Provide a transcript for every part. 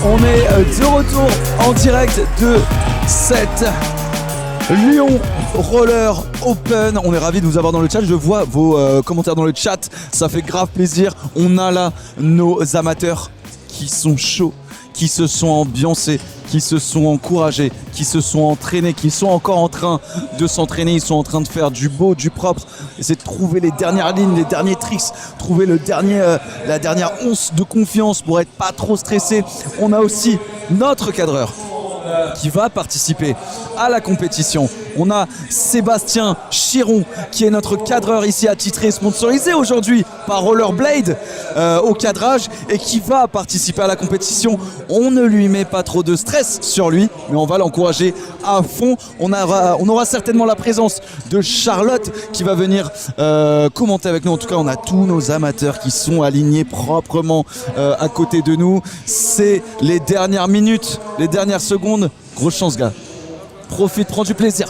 On est de retour en direct de cette Lyon Roller Open. On est ravis de vous avoir dans le chat. Je vois vos commentaires dans le chat. Ça fait grave plaisir. On a là nos amateurs qui sont chauds, qui se sont ambiancés, qui se sont encouragés, qui se sont entraînés, qui sont encore en train de s'entraîner. Ils sont en train de faire du beau, du propre. Essayer de trouver les dernières lignes, les derniers tricks, trouver la dernière once de confiance pour être pas trop stressé. On a aussi notre cadreur qui va participer à la compétition. On a Sébastien Chiron qui est notre cadreur ici attitré, sponsorisé aujourd'hui par Rollerblade au cadrage et qui va participer à la compétition. On ne lui met pas trop de stress sur lui, mais on va l'encourager à fond. On aura certainement la présence de Charlotte qui va venir commenter avec nous. En tout cas, on a tous nos amateurs qui sont alignés proprement à côté de nous. C'est les dernières minutes, les dernières secondes. Grosse chance, gars. Profite, prends du plaisir.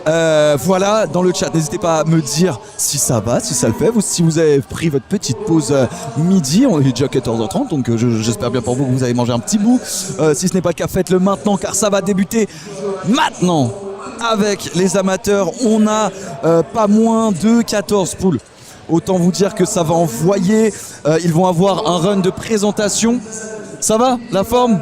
Voilà, dans le chat, n'hésitez pas à me dire si ça va, si ça le fait, ou si vous avez pris votre petite pause midi. On est déjà 14h30, donc j'espère bien pour vous que vous avez mangé un petit bout. Si ce n'est pas le cas, faites-le maintenant, car ça va débuter maintenant avec les amateurs. On a pas moins de 14 poules. Autant vous dire que ça va envoyer. Ils vont avoir un run de présentation. Ça va, la forme ?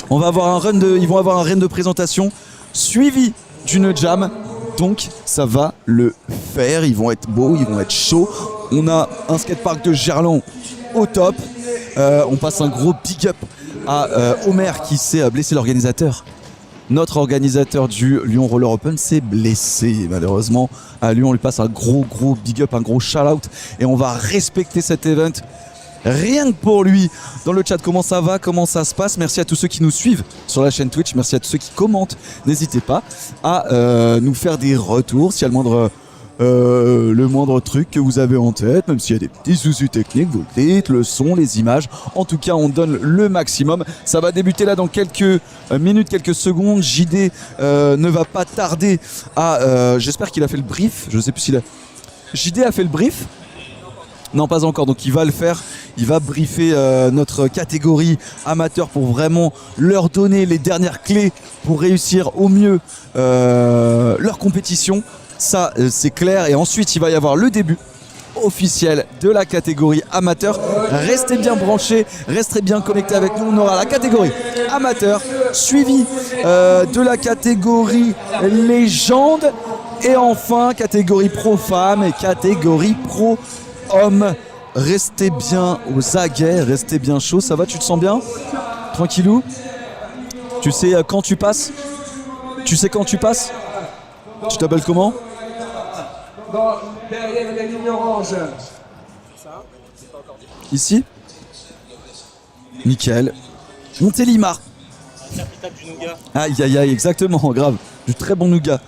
Ils vont avoir un run de présentation suivi d'une jam. Donc ça va le faire. Ils vont être beaux, ils vont être chauds. On a un skatepark de Gerland au top. On passe un gros big up à Omer qui s'est blessé, l'organisateur. Notre organisateur du Lyon Roller Open s'est blessé malheureusement. À Lyon, on lui passe un gros big up, un gros shout out. Et on va respecter cet event. Rien que pour lui. Dans le chat, comment ça va, comment ça se passe. Merci à tous ceux qui nous suivent sur la chaîne Twitch. Merci à tous ceux qui commentent. N'hésitez pas à nous faire des retours s'il y a le moindre truc que vous avez en tête, même s'il y a des petits soucis techniques, vous le dites, le son, les images. En tout cas, on donne le maximum. Ça va débuter là dans quelques minutes, quelques secondes. JD ne va pas tarder à... j'espère qu'il a fait le brief. Je sais plus s'il a... JD a fait le brief. Non, pas encore, donc il va le faire. Il va briefer notre catégorie amateur pour vraiment leur donner les dernières clés pour réussir au mieux leur compétition. Ça, c'est clair. Et ensuite, il va y avoir le début officiel de la catégorie amateur. Restez bien branchés, restez bien connectés avec nous. On aura la catégorie amateur, suivie de la catégorie légende. Et enfin, catégorie pro-femme et catégorie pro-homme. Restez bien aux aguets, restez bien chaud. Ça va, tu te sens bien ? Tranquillou ? Tu sais quand tu passes ? Tu sais quand tu passes ? Tu t'appelles comment ? Derrière la ligne orange. Ici ? Nickel. Montélimar. Aïe aïe aïe, exactement, grave. Du très bon nougat.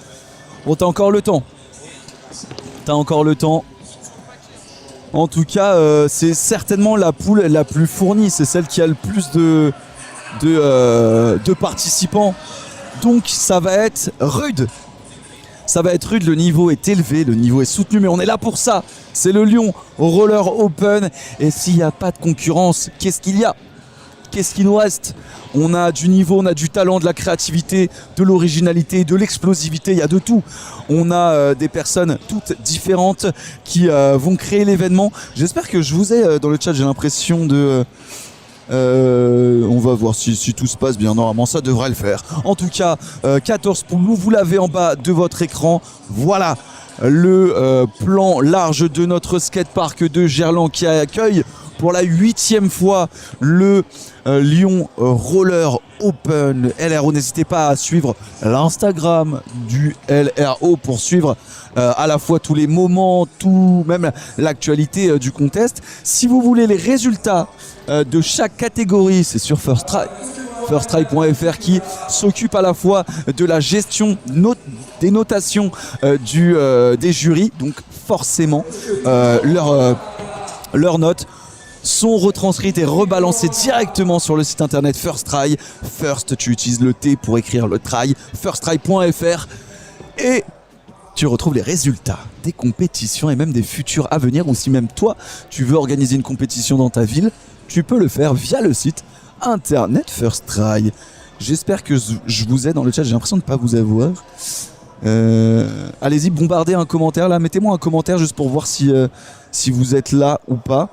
Bon, t'as encore le temps. En tout cas, c'est certainement la poule la plus fournie. C'est celle qui a le plus de participants. Donc ça va être rude. Le niveau est élevé, le niveau est soutenu, mais on est là pour ça. C'est le Lyon Roller Open. Et s'il n'y a pas de concurrence, qu'est-ce qu'il y a ? Qu'est-ce qui nous reste ? On a du niveau, on a du talent, de la créativité, de l'originalité, de l'explosivité, il y a de tout. On a des personnes toutes différentes qui vont créer l'événement. J'espère que je vous ai dans le chat, j'ai l'impression de... on va voir si tout se passe bien. Normalement, ça devrait le faire. En tout cas, 14 poules, vous l'avez en bas de votre écran. Voilà le plan large de notre skatepark de Gerland qui accueille pour la 8e fois le Lyon Roller Open LRO. N'hésitez pas à suivre l'Instagram du LRO pour suivre à la fois tous les moments, même l'actualité du contest. Si vous voulez les résultats de chaque catégorie, c'est sur First Try. FirstTry.fr qui s'occupe à la fois de la gestion des notations des jurys. Donc forcément, leurs notes sont retranscrites et rebalancées directement sur le site internet First Try. First, tu utilises le T pour écrire le try. FirstTry.fr et tu retrouves les résultats des compétitions et même des futures à venir. Ou si même toi, tu veux organiser une compétition dans ta ville, tu peux le faire via le site internet First Try. J'espère que je vous ai dans le chat, j'ai l'impression de ne pas vous avoir. Allez-y, bombardez un commentaire là, mettez-moi un commentaire juste pour voir si vous êtes là ou pas.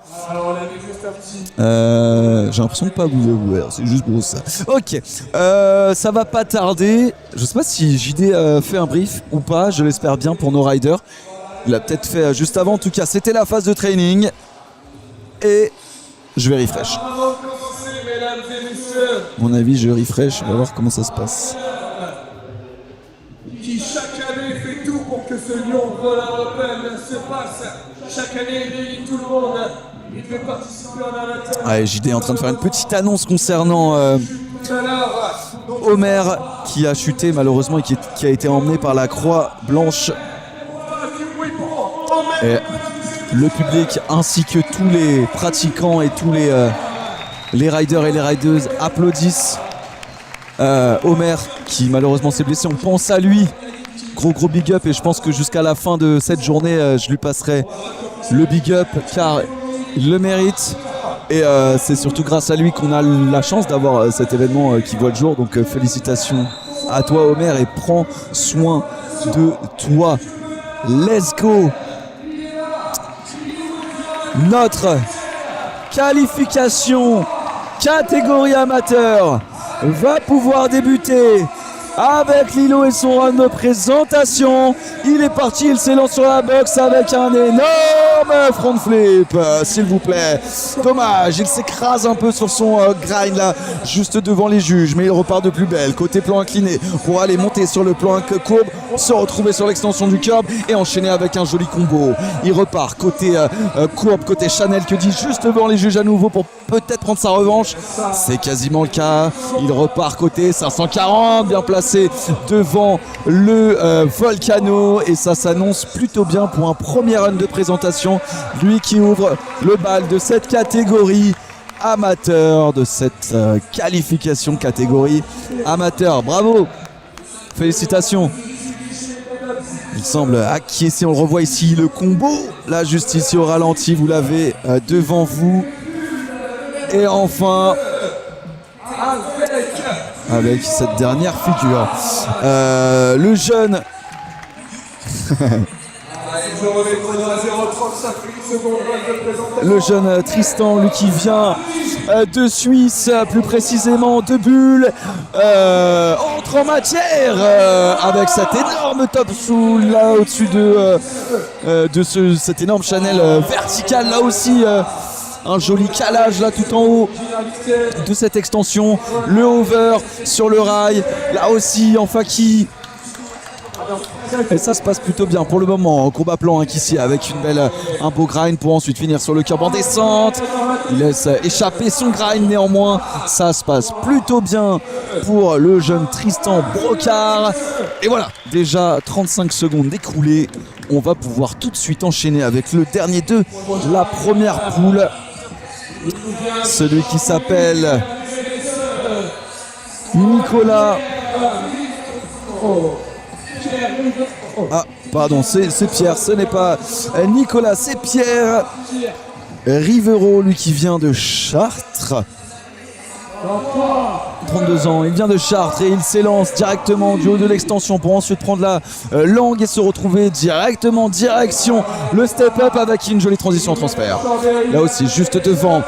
J'ai l'impression de pas vous avoir, c'est juste pour ça. Ok, ça va pas tarder. Je sais pas si JD fait un brief ou pas, je l'espère bien pour nos riders. Il l'a peut-être fait juste avant, en tout cas c'était la phase de training. Et je vais refresh. À mon avis, je refresh, on va voir comment ça se passe. Qui chaque année fait tout pour que ce Lyon Vol européenne se passe. Chaque année, il réunit tout le monde. Il fait participer en amateur. Ouais, JD est en train de faire une petite annonce concernant Omer qui a chuté malheureusement et qui a été emmené par la Croix Blanche. Et le public ainsi que tous les pratiquants et tous les riders et les rideuses applaudissent Omer qui malheureusement s'est blessé. On pense à lui. Gros big up et je pense que jusqu'à la fin de cette journée je lui passerai le big up car il le mérite et c'est surtout grâce à lui qu'on a la chance d'avoir cet événement qui voit le jour. Donc félicitations à toi Omer et prends soin de toi. Let's go. Notre qualification catégorie amateur va pouvoir débuter avec Lilo et son run de présentation. Il est parti, il s'élance sur la box avec un énorme front flip, s'il vous plaît. Dommage, il s'écrase un peu sur son grind là, juste devant les juges, mais il repart de plus belle, côté plan incliné, pour aller monter sur le plan courbe, se retrouver sur l'extension du curb et enchaîner avec un joli combo. Il repart côté courbe, côté Chanel que dit juste devant les juges à nouveau pour peut-être prendre sa revanche. C'est quasiment le cas. Il repart côté 540, bien placé devant le Volcano et ça s'annonce plutôt bien pour un premier run de présentation. Lui qui ouvre le bal de cette catégorie amateur, de cette qualification catégorie amateur. Bravo, félicitations. Il semble acquiescer, on le revoit ici, le combo, là juste ici au ralenti, vous l'avez devant vous. Et enfin, avec cette dernière figure, le jeune le jeune Tristan, lui qui vient de Suisse, plus précisément de Bulle, entre en matière avec cet énorme top soul là au-dessus de cette énorme Chanel verticale là aussi. Un joli calage là tout en haut de cette extension, le over sur le rail, là aussi en faki. Et ça se passe plutôt bien pour le moment. Combat plan ici avec un beau grind pour ensuite finir sur le curb en descente. Il laisse échapper son grind néanmoins. Ça se passe plutôt bien pour le jeune Tristan Brocard. Et voilà, déjà 35 secondes écoulées. On va pouvoir tout de suite enchaîner avec le dernier de la première poule. Celui qui s'appelle Nicolas. Ah, pardon, c'est Pierre, ce n'est pas Nicolas, c'est Pierre Rivero, lui qui vient de Chartres. 32 ans, il vient de Chartres et il s'élance directement du haut de l'extension pour ensuite prendre la langue et se retrouver directement direction le step-up avec une jolie transition en transfert. Là aussi, juste devant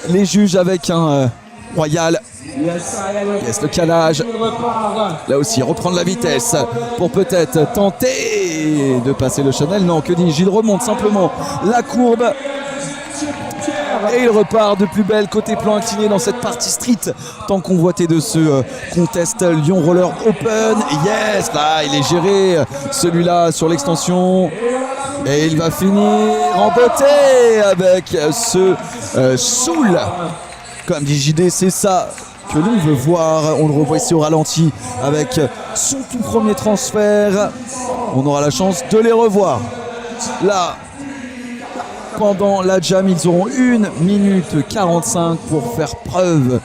les juges avec un royal. Yes, le calage. Là aussi, reprendre la vitesse pour peut-être tenter de passer le Chanel. Non, que dis-je, il remonte simplement la courbe. Et il repart de plus belle côté plan incliné dans cette partie street tant convoité de ce contest Lyon Roller Open. Yes, là il est géré celui-là sur l'extension et il va finir en beauté avec ce soul. Comme dit JD, c'est ça que l'on veut voir. On le revoit ici au ralenti avec son tout premier transfert. On aura la chance de les revoir là. Pendant la jam, ils auront 1 minute 45 pour faire preuve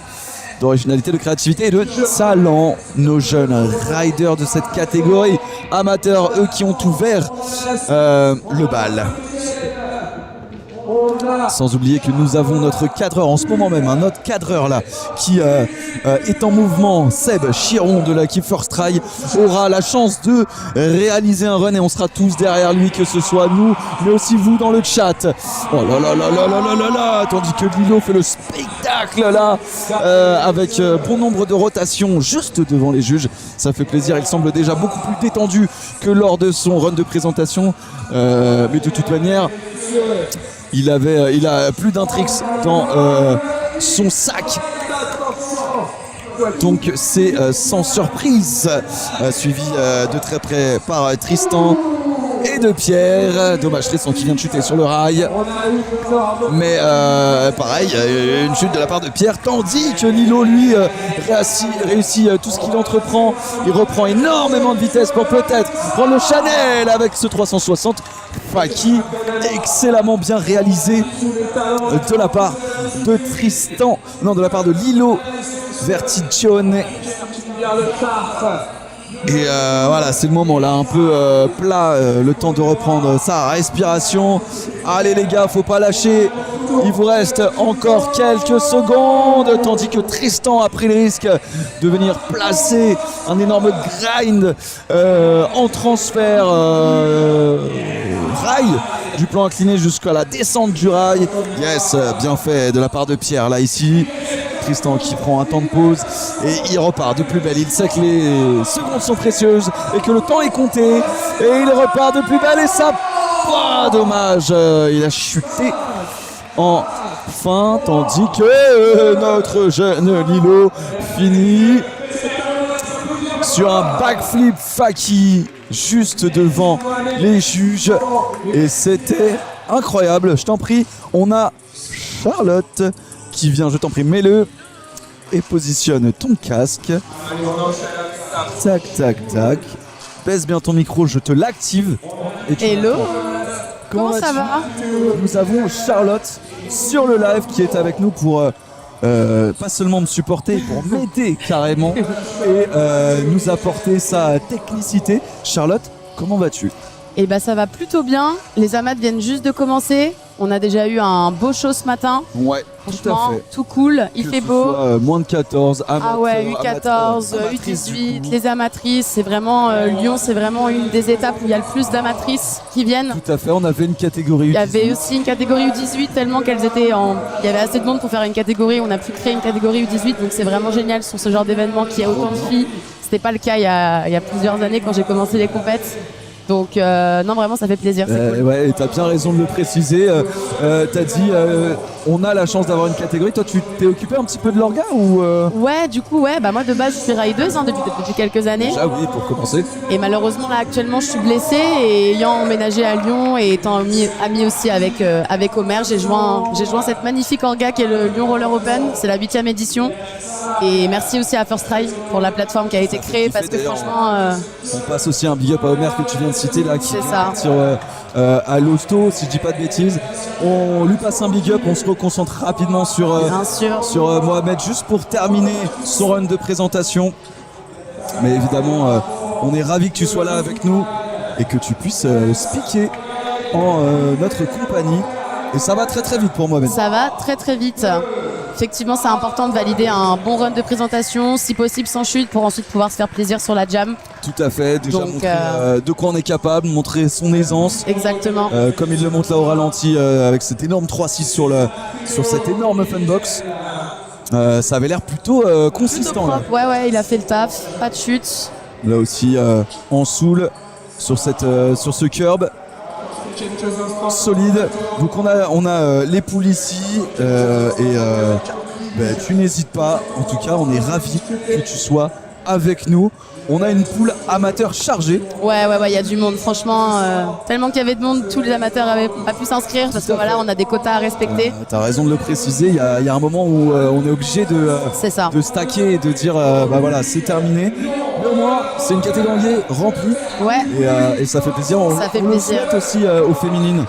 d'originalité, de créativité et de talent. Nos jeunes riders de cette catégorie amateurs, eux qui ont ouvert le bal. Sans oublier que nous avons notre cadreur en ce moment même, notre cadreur là, qui est en mouvement. Seb Chiron de l'équipe First Try aura la chance de réaliser un run et on sera tous derrière lui, que ce soit nous, mais aussi vous dans le chat. Oh là là là là là là là là, tandis que Lilo fait le spectacle là, avec bon nombre de rotations juste devant les juges. Ça fait plaisir, il semble déjà beaucoup plus détendu que lors de son run de présentation. Mais de toute manière, il a plus d'un tricks dans son sac. Donc c'est sans surprise, suivi de très près par Tristan et de Pierre. Dommage, Tristan qui vient de chuter sur le rail. Mais pareil, une chute de la part de Pierre, tandis que Lilo lui réussit tout ce qu'il entreprend. Il reprend énormément de vitesse pour peut-être prendre le Chanel avec ce 360. Faki, excellemment bien réalisé de la part de Tristan, non, de la part de Lilo Vertigione. Et voilà, c'est le moment là, un peu plat, le temps de reprendre sa respiration. Allez les gars, faut pas lâcher. Il vous reste encore quelques secondes, tandis que Tristan a pris le risque de venir placer un énorme grind en transfert rail du plan incliné jusqu'à la descente du rail. Yes, bien fait de la part de Pierre là ici. Tristan qui prend un temps de pause et il repart de plus belle. Il sait que les secondes sont précieuses et que le temps est compté et il repart de plus belle et ça, dommage, il a chuté en fin, tandis que notre jeune Lilo finit sur un backflip Faki juste devant les juges et c'était incroyable. Je t'en prie, on a Charlotte qui vient, je t'en prie, mets-le et positionne ton casque. Tac, tac, tac. Baisse bien ton micro, je te l'active. Hello. Comment ça va? Nous avons Charlotte sur le live qui est avec nous pour pas seulement me supporter, pour m'aider carrément et nous apporter sa technicité. Charlotte, comment vas-tu? Eh ben ça va plutôt bien. Les amats viennent juste de commencer. On a déjà eu un beau show ce matin. Ouais, tout à fait. Tout cool, il fait beau. Moins de 14, ah ouais, U14, U18, les amatrices. C'est vraiment Lyon, c'est vraiment une des étapes où il y a le plus d'amatrices qui viennent. Tout à fait, on avait une catégorie U18. Il y avait aussi une catégorie U18 tellement qu'elles étaient en... Il y avait assez de monde pour faire une catégorie. On a pu créer une catégorie U18, donc c'est vraiment génial sur ce genre d'événement qu'il y a autant de filles. C'était pas le cas il y a plusieurs années quand j'ai commencé les compètes. Donc non, vraiment ça fait plaisir, c'est cool. Ouais, et t'as bien raison de le préciser. T'as dit on a la chance d'avoir une catégorie. Toi tu t'es occupé un petit peu de l'orga ou Ouais, du coup ouais, bah moi de base je suis rideuse depuis quelques années. Ah oui, pour commencer. Et malheureusement là actuellement je suis blessée et ayant emménagé à Lyon et étant amie aussi avec Omer, j'ai joint cette magnifique orga qui est le Lyon Roller Open. C'est la 8e édition. Et merci aussi à First Try pour la plateforme qui a été créée parce que franchement... On passe aussi un big up à Omer que tu viens de citer là, qui est à l'hosto, si je dis pas de bêtises. On lui passe un big up, on se reconcentre rapidement sur Mohamed juste pour terminer son run de présentation. Mais évidemment, on est ravis que tu sois là avec nous et que tu puisses speaker en notre compagnie. Et ça va très très vite pour Mohamed. Ça va très très vite. Effectivement, c'est important de valider un bon run de présentation, si possible sans chute, pour ensuite pouvoir se faire plaisir sur la jam. Tout à fait, déjà montrer de quoi on est capable, montrer son aisance. Exactement. Comme il le montre là au ralenti avec cet énorme 3-6 sur cette énorme funbox. Ça avait l'air plutôt consistant. Là. Ouais, il a fait le taf, pas de chute. Là aussi, en soul, sur ce curb. Solide. Donc on a les poules ici tu n'hésites pas. En tout cas, on est ravis que tu sois avec nous. On a une poule amateur chargée. Ouais, il y a du monde. Franchement, tellement qu'il y avait de monde, tous les amateurs n'avaient pas pu s'inscrire parce que voilà, on a des quotas à respecter. T'as raison de le préciser. Il y a un moment où on est obligé de stacker et de dire voilà, c'est terminé. Mais au moins, c'est une catégorie remplie. Ouais. Et ça fait plaisir. On le souhaite aussi aux féminines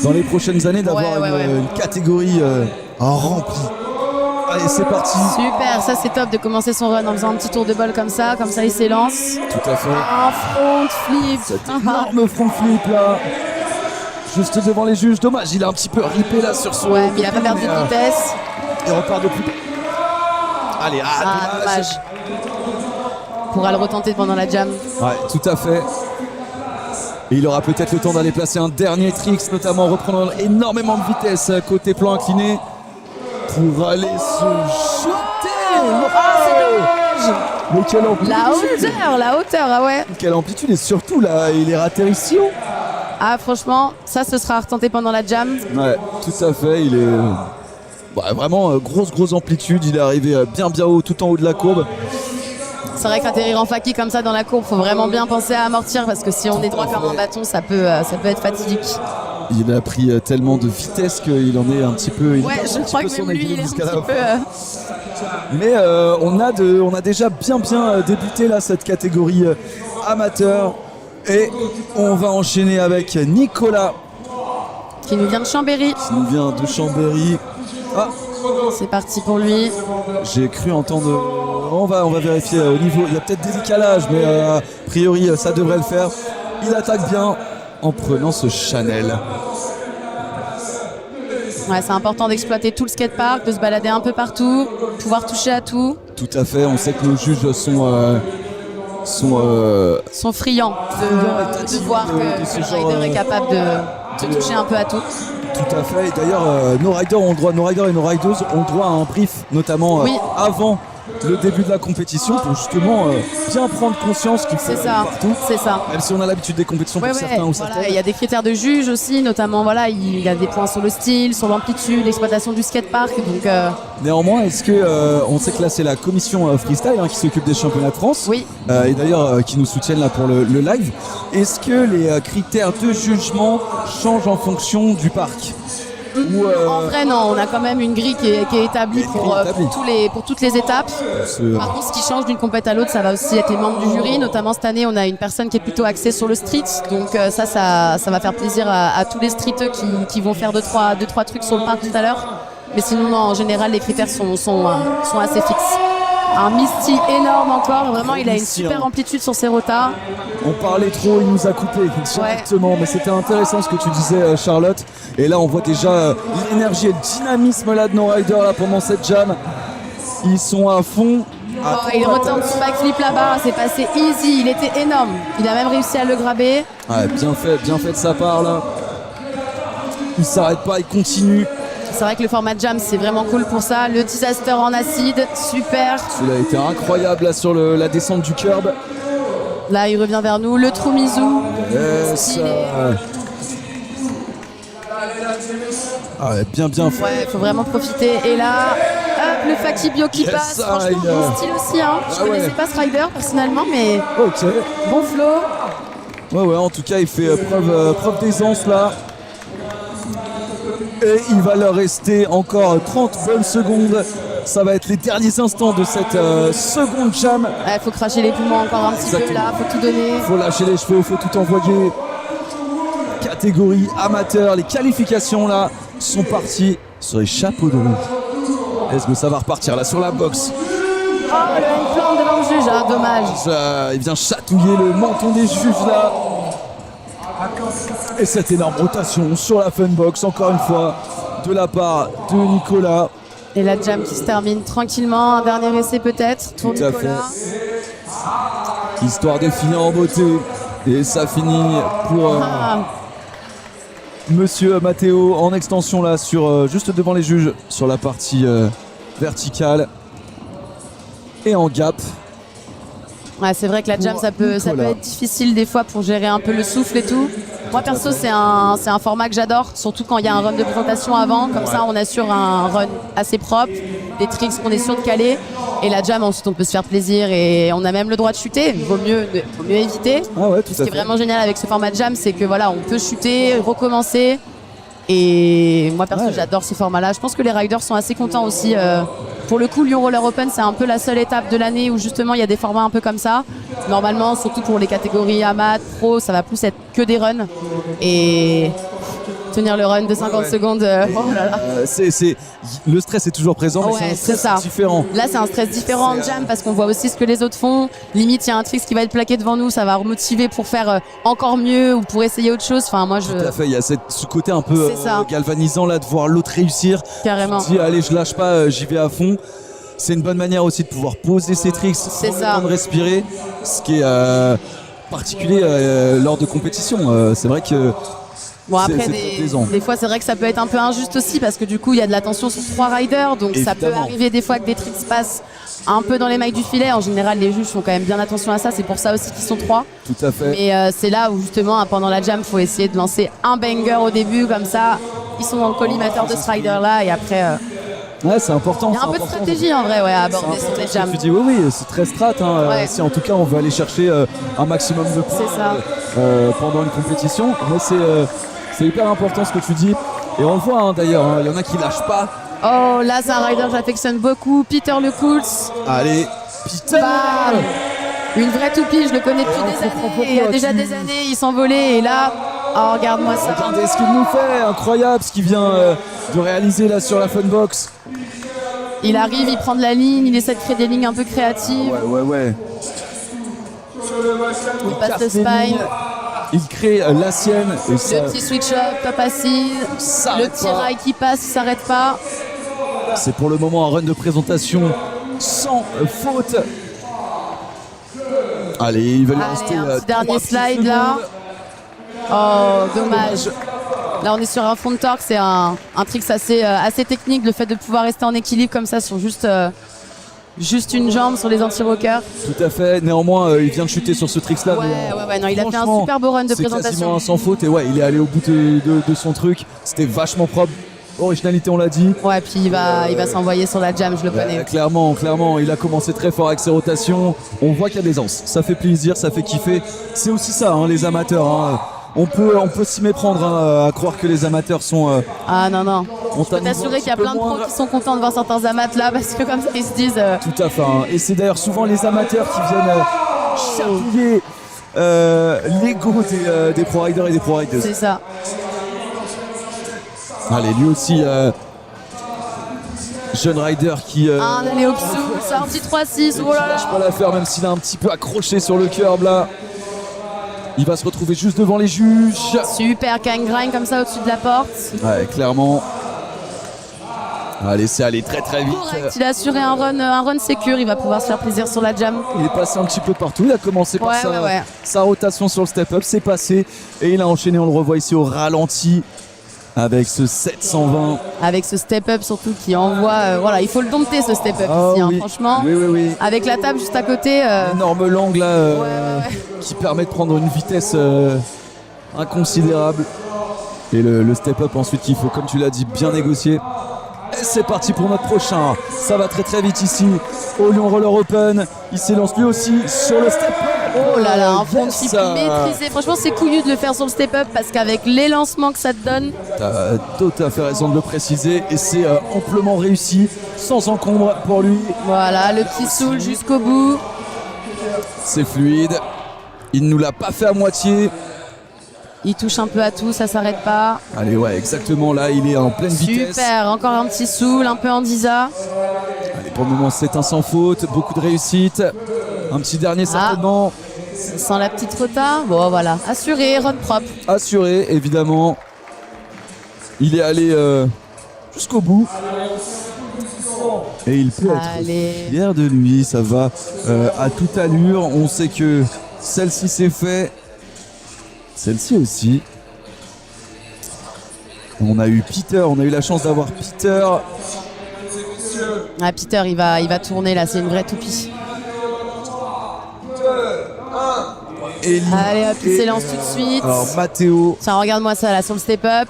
dans les prochaines années d'avoir une catégorie remplie. Allez, c'est parti. Super, ça c'est top de commencer son run en faisant un petit tour de bol comme ça il s'élance. Tout à fait. Un front flip. Cet énorme front flip là. juste devant les juges. Dommage, il a un petit peu ripé là sur son. Ouais, mais il a pas perdu de vitesse. Il repart de plus. Allez, Dommage. Pourra le retenter pendant la jam. Ouais, tout à fait. Et il aura peut-être le temps d'aller placer un dernier tricks, notamment en reprenant énormément de vitesse côté plan incliné pour aller se jeter. C'est dommage. Mais quelle amplitude! La hauteur, ah ouais. Quelle amplitude, et surtout là, il est raté ici. Ah franchement, ça ce sera retenté pendant la jam. Ouais, tout à fait, il est vraiment grosse amplitude, il est arrivé bien haut, tout en haut de la courbe. C'est vrai qu'atterrir en faki comme ça dans la courbe, faut vraiment bien penser à amortir parce que si on est droit comme un bâton, ça peut être fatidique. Il a pris tellement de vitesse qu'il en est un petit peu. Ouais, je crois que même lui, il est un petit peu. Mais on a déjà bien débuté là cette catégorie amateur, et on va enchaîner avec Nicolas Qui nous vient de Chambéry. Ah, C'est parti pour lui. j'ai cru entendre. On va vérifier au niveau. Il y a peut-être des décalages, mais a priori ça devrait le faire. Il attaque bien en prenant ce Chanel. Ouais, c'est important d'exploiter tout le skatepark, de se balader un peu partout, pouvoir toucher à tout. Tout à fait. On sait que nos juges Sont friands de voir que ce le genre, rider est capable de toucher un peu à tout. Tout à fait. Et d'ailleurs, nos riders et nos rideuses ont droit à un brief, notamment Oui. avant le début de la compétition, pour justement bien prendre conscience qu'il faut C'est aller ça, partout. c'est ça. Même si on a l'habitude des compétitions Ouais, pour certains ou voilà, certaines. il y a des critères de juge aussi, notamment voilà, il y a des points sur le style, sur l'amplitude, l'exploitation du skatepark. Donc Néanmoins, est-ce que on sait que là c'est la commission freestyle qui s'occupe des championnats de France, oui, et d'ailleurs qui nous soutiennent là pour le live. Est-ce que les critères de jugement changent en fonction du parc? Ou, en vrai non, on a quand même une grille qui est établie pour toutes les étapes. Par contre, ce qui change d'une compète à l'autre, ça va aussi être les membres du jury. Notamment cette année, on a une personne qui est plutôt axée sur le street. Donc ça va faire plaisir à tous les streeteux qui vont faire deux, trois trucs sur le parc tout à l'heure. Mais sinon, non, en général, les critères sont assez fixes. Un Misty énorme encore, vraiment il a une super amplitude sur ses rotas. On parlait trop, il nous a coupé directement, mais c'était intéressant ce que tu disais Charlotte. Et là on voit déjà l'énergie et le dynamisme là de nos riders là, pendant cette jam. Ils sont à fond. Il retente son backflip là-bas, c'est passé easy, il était énorme. Il a même réussi à le graber. Ouais, bien fait de sa part là. Il s'arrête pas, il continue. C'est vrai que le format jam c'est vraiment cool pour ça. Le disaster en acide, super. Il a été incroyable là sur la descente du curb. Là il revient vers nous, le Trumizu. Bien fait. Ouais, faut vraiment profiter. Et là, hop, le Fakibio qui passe. Franchement, bon style aussi. Hein. Je connaissais pas ce rider personnellement, mais ok. Bon flow. Ouais, en tout cas, il fait preuve d'aisance là. Et il va leur rester encore 30 bonnes secondes. Ça va être les derniers instants de cette seconde jam. Il faut cracher les poumons encore un petit peu là, faut tout donner. Faut lâcher les cheveux, faut tout envoyer. Catégorie amateur, les qualifications là sont parties sur les chapeaux de roue. Est-ce que ça va repartir là sur la boxe? Oh, il y a une plante devant le juge, hein, dommage. Il vient chatouiller le menton des juges là. Et cette énorme rotation sur la funbox, encore une fois, de la part de Nicolas. Et la jam qui se termine tranquillement, un dernier essai peut-être pour Tout à Nicolas. fait. Histoire de finir en beauté. Et ça finit pour Monsieur Matteo en extension là, juste devant les juges, sur la partie verticale et en gap. Ouais, c'est vrai que la jam ça peut être difficile des fois pour gérer un peu le souffle et tout. Moi perso c'est un format que j'adore, surtout quand il y a un run de présentation avant, comme ça on assure un run assez propre, des tricks qu'on est sûr de caler, et la jam ensuite on peut se faire plaisir et on a même le droit de chuter, vaut mieux éviter. Ah ouais, tout Ce qui est vraiment génial avec ce format de jam, c'est que voilà, on peut chuter, recommencer. Et moi perso j'adore ce format là. Je pense que les riders sont assez contents aussi. Pour le coup, Lyon Roller Open c'est un peu la seule étape de l'année où justement il y a des formats un peu comme ça. Normalement, surtout pour les catégories amat, pro, ça va plus être que des runs. Et tenir le run de 50 secondes. Oh là là. Le stress est toujours présent, mais Ouais, c'est un c'est stress ça. différent. Là, c'est un stress différent en jam parce qu'on voit aussi ce que les autres font. Limite, il y a un tricks qui va être plaqué devant nous, ça va remotiver pour faire encore mieux ou pour essayer autre chose. Enfin, moi, Tout à fait, il y a ce côté un peu C'est ça. galvanisant là de voir l'autre réussir. Carrément. Tu te dis allez, je lâche pas, j'y vais à fond. C'est une bonne manière aussi de pouvoir poser ses tricks, C'est prendre le ça. temps de respirer, ce qui est particulier lors de compétitions. C'est vrai que Bon, après, c'est plaisant. des fois, c'est vrai que ça peut être un peu injuste aussi parce que du coup, il y a de la tension sur 3 riders. Donc, ça peut Évidemment. arriver des fois que des tricks passent un peu dans les mailles du filet. En général, les juges font quand même bien attention à ça. C'est pour ça aussi qu'ils sont 3. tout à fait. Mais c'est là où, justement, pendant la jam, il faut essayer de lancer un banger au début. Comme ça, ils sont dans le collimateur de ce rider-là. Et après, Ouais, c'est important. il y a un peu de stratégie en vrai à aborder sur les jams. Tu dis oui, c'est très strat. Hein. Ouais. Si en tout cas on veut aller chercher un maximum de points C'est ça. pendant une compétition, mais c'est hyper important ce que tu dis. Et on le voit hein, d'ailleurs, hein, il y en a qui lâchent pas. Oh, là, c'est un rider que j'affectionne beaucoup. Peter Lecoultz. Allez, Peter. Bam. Une vraie toupie, je le connais depuis on des comprend années. pourquoi Il y a déjà tu- des années, il s'envolait. Et là, oh, regarde-moi ça. Regardez ce qu'il nous fait, incroyable ce qu'il vient de réaliser là sur la Funbox. Il arrive, il prend de la ligne, il essaie de créer des lignes un peu créatives. Ouais. Il passe le Casse les spine. lignes, il crée la sienne. Et ça, Le petit switch up, top assise. Ça Le arrête petit pas. rail qui passe, il s'arrête pas. c'est pour le moment un run de présentation sans faute. Allez, il va lui Allez, rester un petit dernier 3 petites slide là. secondes. Oh, dommage. Là, on est sur un fond de torque, c'est un trick assez technique, le fait de pouvoir rester en équilibre comme ça sur juste une jambe sur les anti-rockers. Tout à fait. Néanmoins, il vient de chuter sur ce trick-là. Ouais, non, il a fait un franchement, super beau run de c'est quasiment présentation. un sans faute. Et ouais, il est allé au bout de son truc. C'était vachement propre. Originalité, on l'a dit. Ouais, puis il va s'envoyer sur la jam, je le connais. Clairement, il a commencé très fort avec ses rotations. On voit qu'il y a des anses. Ça fait plaisir, ça fait kiffer. C'est aussi ça, hein, les amateurs. Hein. On peut s'y méprendre hein, à croire que les amateurs sont. Ah non. On Je peux t'assurer qu'il y a plein de pros qui sont contents de voir certains amat là parce que comme ça ils se disent. Tout à fait. Hein. Et c'est d'ailleurs souvent les amateurs qui viennent chatouiller l'ego des pro riders et des pro riders. C'est ça. Allez, lui aussi, jeune rider qui. Un aller au psou, sorti 3-6, oh là lâche là. pas l'affaire, même s'il a un petit peu accroché sur le curb là. Il va se retrouver juste devant les juges. Super can grind comme ça au-dessus de la porte. Ouais, clairement. Allez, c'est allé très très vite. Correct, il a assuré un run sécure, il va pouvoir se faire plaisir sur la jam. Il est passé un petit peu partout. Il a commencé par Ouais. sa rotation sur le step-up, c'est passé. Et il a enchaîné, on le revoit ici au ralenti. Avec ce 720. Avec ce step-up surtout qui envoie. Voilà, il faut le dompter ce step-up Ah ici, hein, oui. franchement. Oui. Avec la table juste à côté. Énorme langue là Ouais. qui permet de prendre une vitesse inconsidérable. Et le step-up ensuite qu'il faut, comme tu l'as dit, bien négocier. Et c'est parti pour notre prochain. Ça va très très vite ici au Lyon Roller Open. Il s'élance lui aussi sur le step-up. Oh là là, un front yes. flip maîtrisé. Franchement, c'est couillu de le faire sur le step-up parce qu'avec les lancements que ça te donne, T'as tout à fait raison de le préciser. Et c'est amplement réussi, sans encombre pour lui. voilà, le petit soul jusqu'au bout. C'est fluide. Il ne nous l'a pas fait à moitié. Il touche un peu à tout, ça s'arrête pas. Allez, ouais, exactement. Là, il est en pleine vitesse. Super, encore un petit soul, un peu en disa. Allez, pour le moment, c'est un sans faute. Beaucoup de réussite. Un petit dernier, certainement. Sans la petite rota. Bon, voilà, assuré, run propre. Assuré, évidemment. Il est allé jusqu'au bout. Et il peut Allez. être fier de lui. Ça va à toute allure. On sait que celle-ci, c'est fait. Celle-ci aussi. On a eu Peter, on a eu la chance d'avoir Peter. Ah, Peter, il va tourner là, c'est une vraie toupie. Eli Allez, hop, il et- s'élance tout de suite. Alors Mathéo. Tiens, regarde-moi ça là sur le step-up.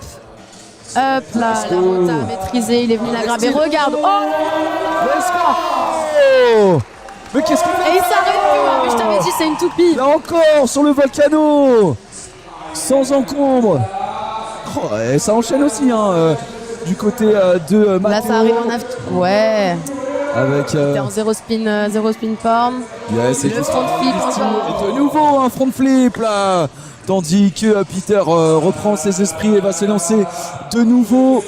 Hop là, la rota maîtrisée, il est venu la graber. Regarde, oh Oh mais qu'est-ce qu'il Et fait il s'arrête plus, hein, mais je t'avais dit, c'est une toupie. là encore sur le volcano. Sans encombre. Oh, et ça enchaîne aussi hein, du côté de Mathéo. Là, ça arrive en after. Ouais. avec T'es en zéro spin form. yes, et Le juste front flip et de nouveau un front flip là. Tandis que Peter reprend ses esprits et va se lancer de nouveau.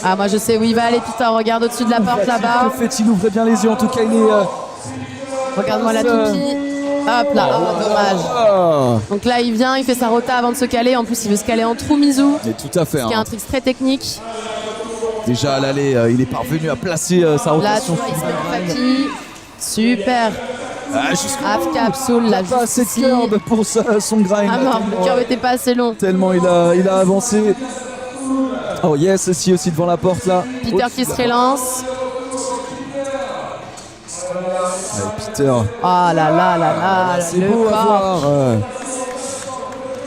Ah, moi je sais où il va aller, Peter. Regarde au-dessus de la porte là-bas. Que fait-il? Ouvrez bien les yeux. En tout cas, il est. Regarde-moi la toupie. Hop là, oh, dommage. Ah. Donc là, il vient, il fait sa rota avant de se caler. En plus, il veut se caler en trou Mizu, Et tout à fait. qui est Hein. un trick très technique. Déjà à l'aller, il est parvenu à placer sa Là, tu rotation. vois, il se met en faki. Super. Ah, jusqu'au Half bout. capsule, là, Pas assez de juste ici. curb pour son grind. Ah non, le curve était pas assez long. Tellement il a avancé. Oh yes, aussi devant la porte là. Peter qui se relance. Ouais, Peter. Oh là là là là, C'est le beau à corps. voir.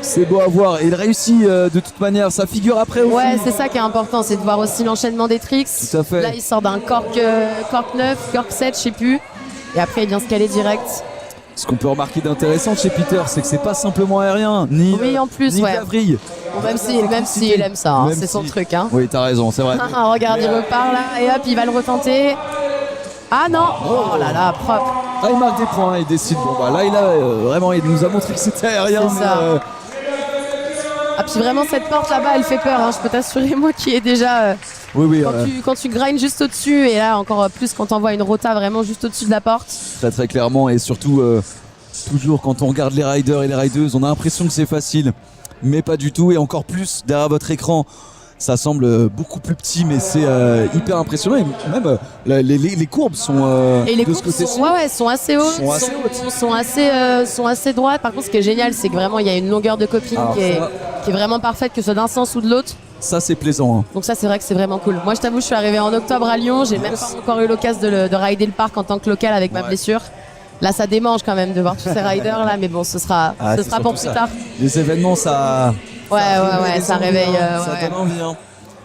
C'est beau à voir. Et il réussit de toute manière. Ça figure après aussi. Ouais, c'est ça qui est important, c'est de voir aussi l'enchaînement des tricks. Tout à fait. Là, il sort d'un cork 9, cork 7, je sais plus. Et après, il vient se caler direct. Ce qu'on peut remarquer d'intéressant chez Peter, c'est que c'est pas simplement aérien, ni Oui, en plus, ni ouais. de la vrille. Bon, même s'il aime ça, hein, Même c'est son si- truc. Hein. Oui, t'as raison, c'est vrai. Regarde, il repart là, et hop, il va le retenter. Ah non! Oh là là, propre. Ah, il marque des points, il décide. Bon, bah là, il a vraiment, il nous a montré que c'était aérien. C'est mais, ça. Ah, puis vraiment, cette porte là-bas, elle fait peur. Hein. Je peux t'assurer, moi qui est déjà. oui, Quand tu grindes juste au-dessus, et là, encore plus quand t'envoies une rota vraiment juste au-dessus de la porte. très très clairement. Et surtout, toujours quand on regarde les riders et les rideuses, on a l'impression que c'est facile, mais pas du tout. Et encore plus derrière votre écran. Ça semble beaucoup plus petit, mais c'est hyper impressionnant. Et même les courbes sont Et les de ce courbes côté-ci. sont assez hautes, Sont assez hautes. sont assez droites. Par contre, ce qui est génial, c'est que vraiment, il y a une longueur de coping Alors ça- qui est vraiment parfaite, que ce soit d'un sens ou de l'autre. Ça, c'est plaisant. Hein. Donc ça, c'est vrai que c'est vraiment cool. Moi, je t'avoue, je suis arrivée en octobre à Lyon. J'ai même pas encore eu l'occasion de rider le parc en tant que local avec ma Ouais. blessure. Là, ça démange quand même de voir tous ces riders là, mais bon, ce sera Ah, c'est pour surtout plus ça. tard. Les événements, ça. Ouais, ça réveille. Ça Ouais. donne envie. Hein.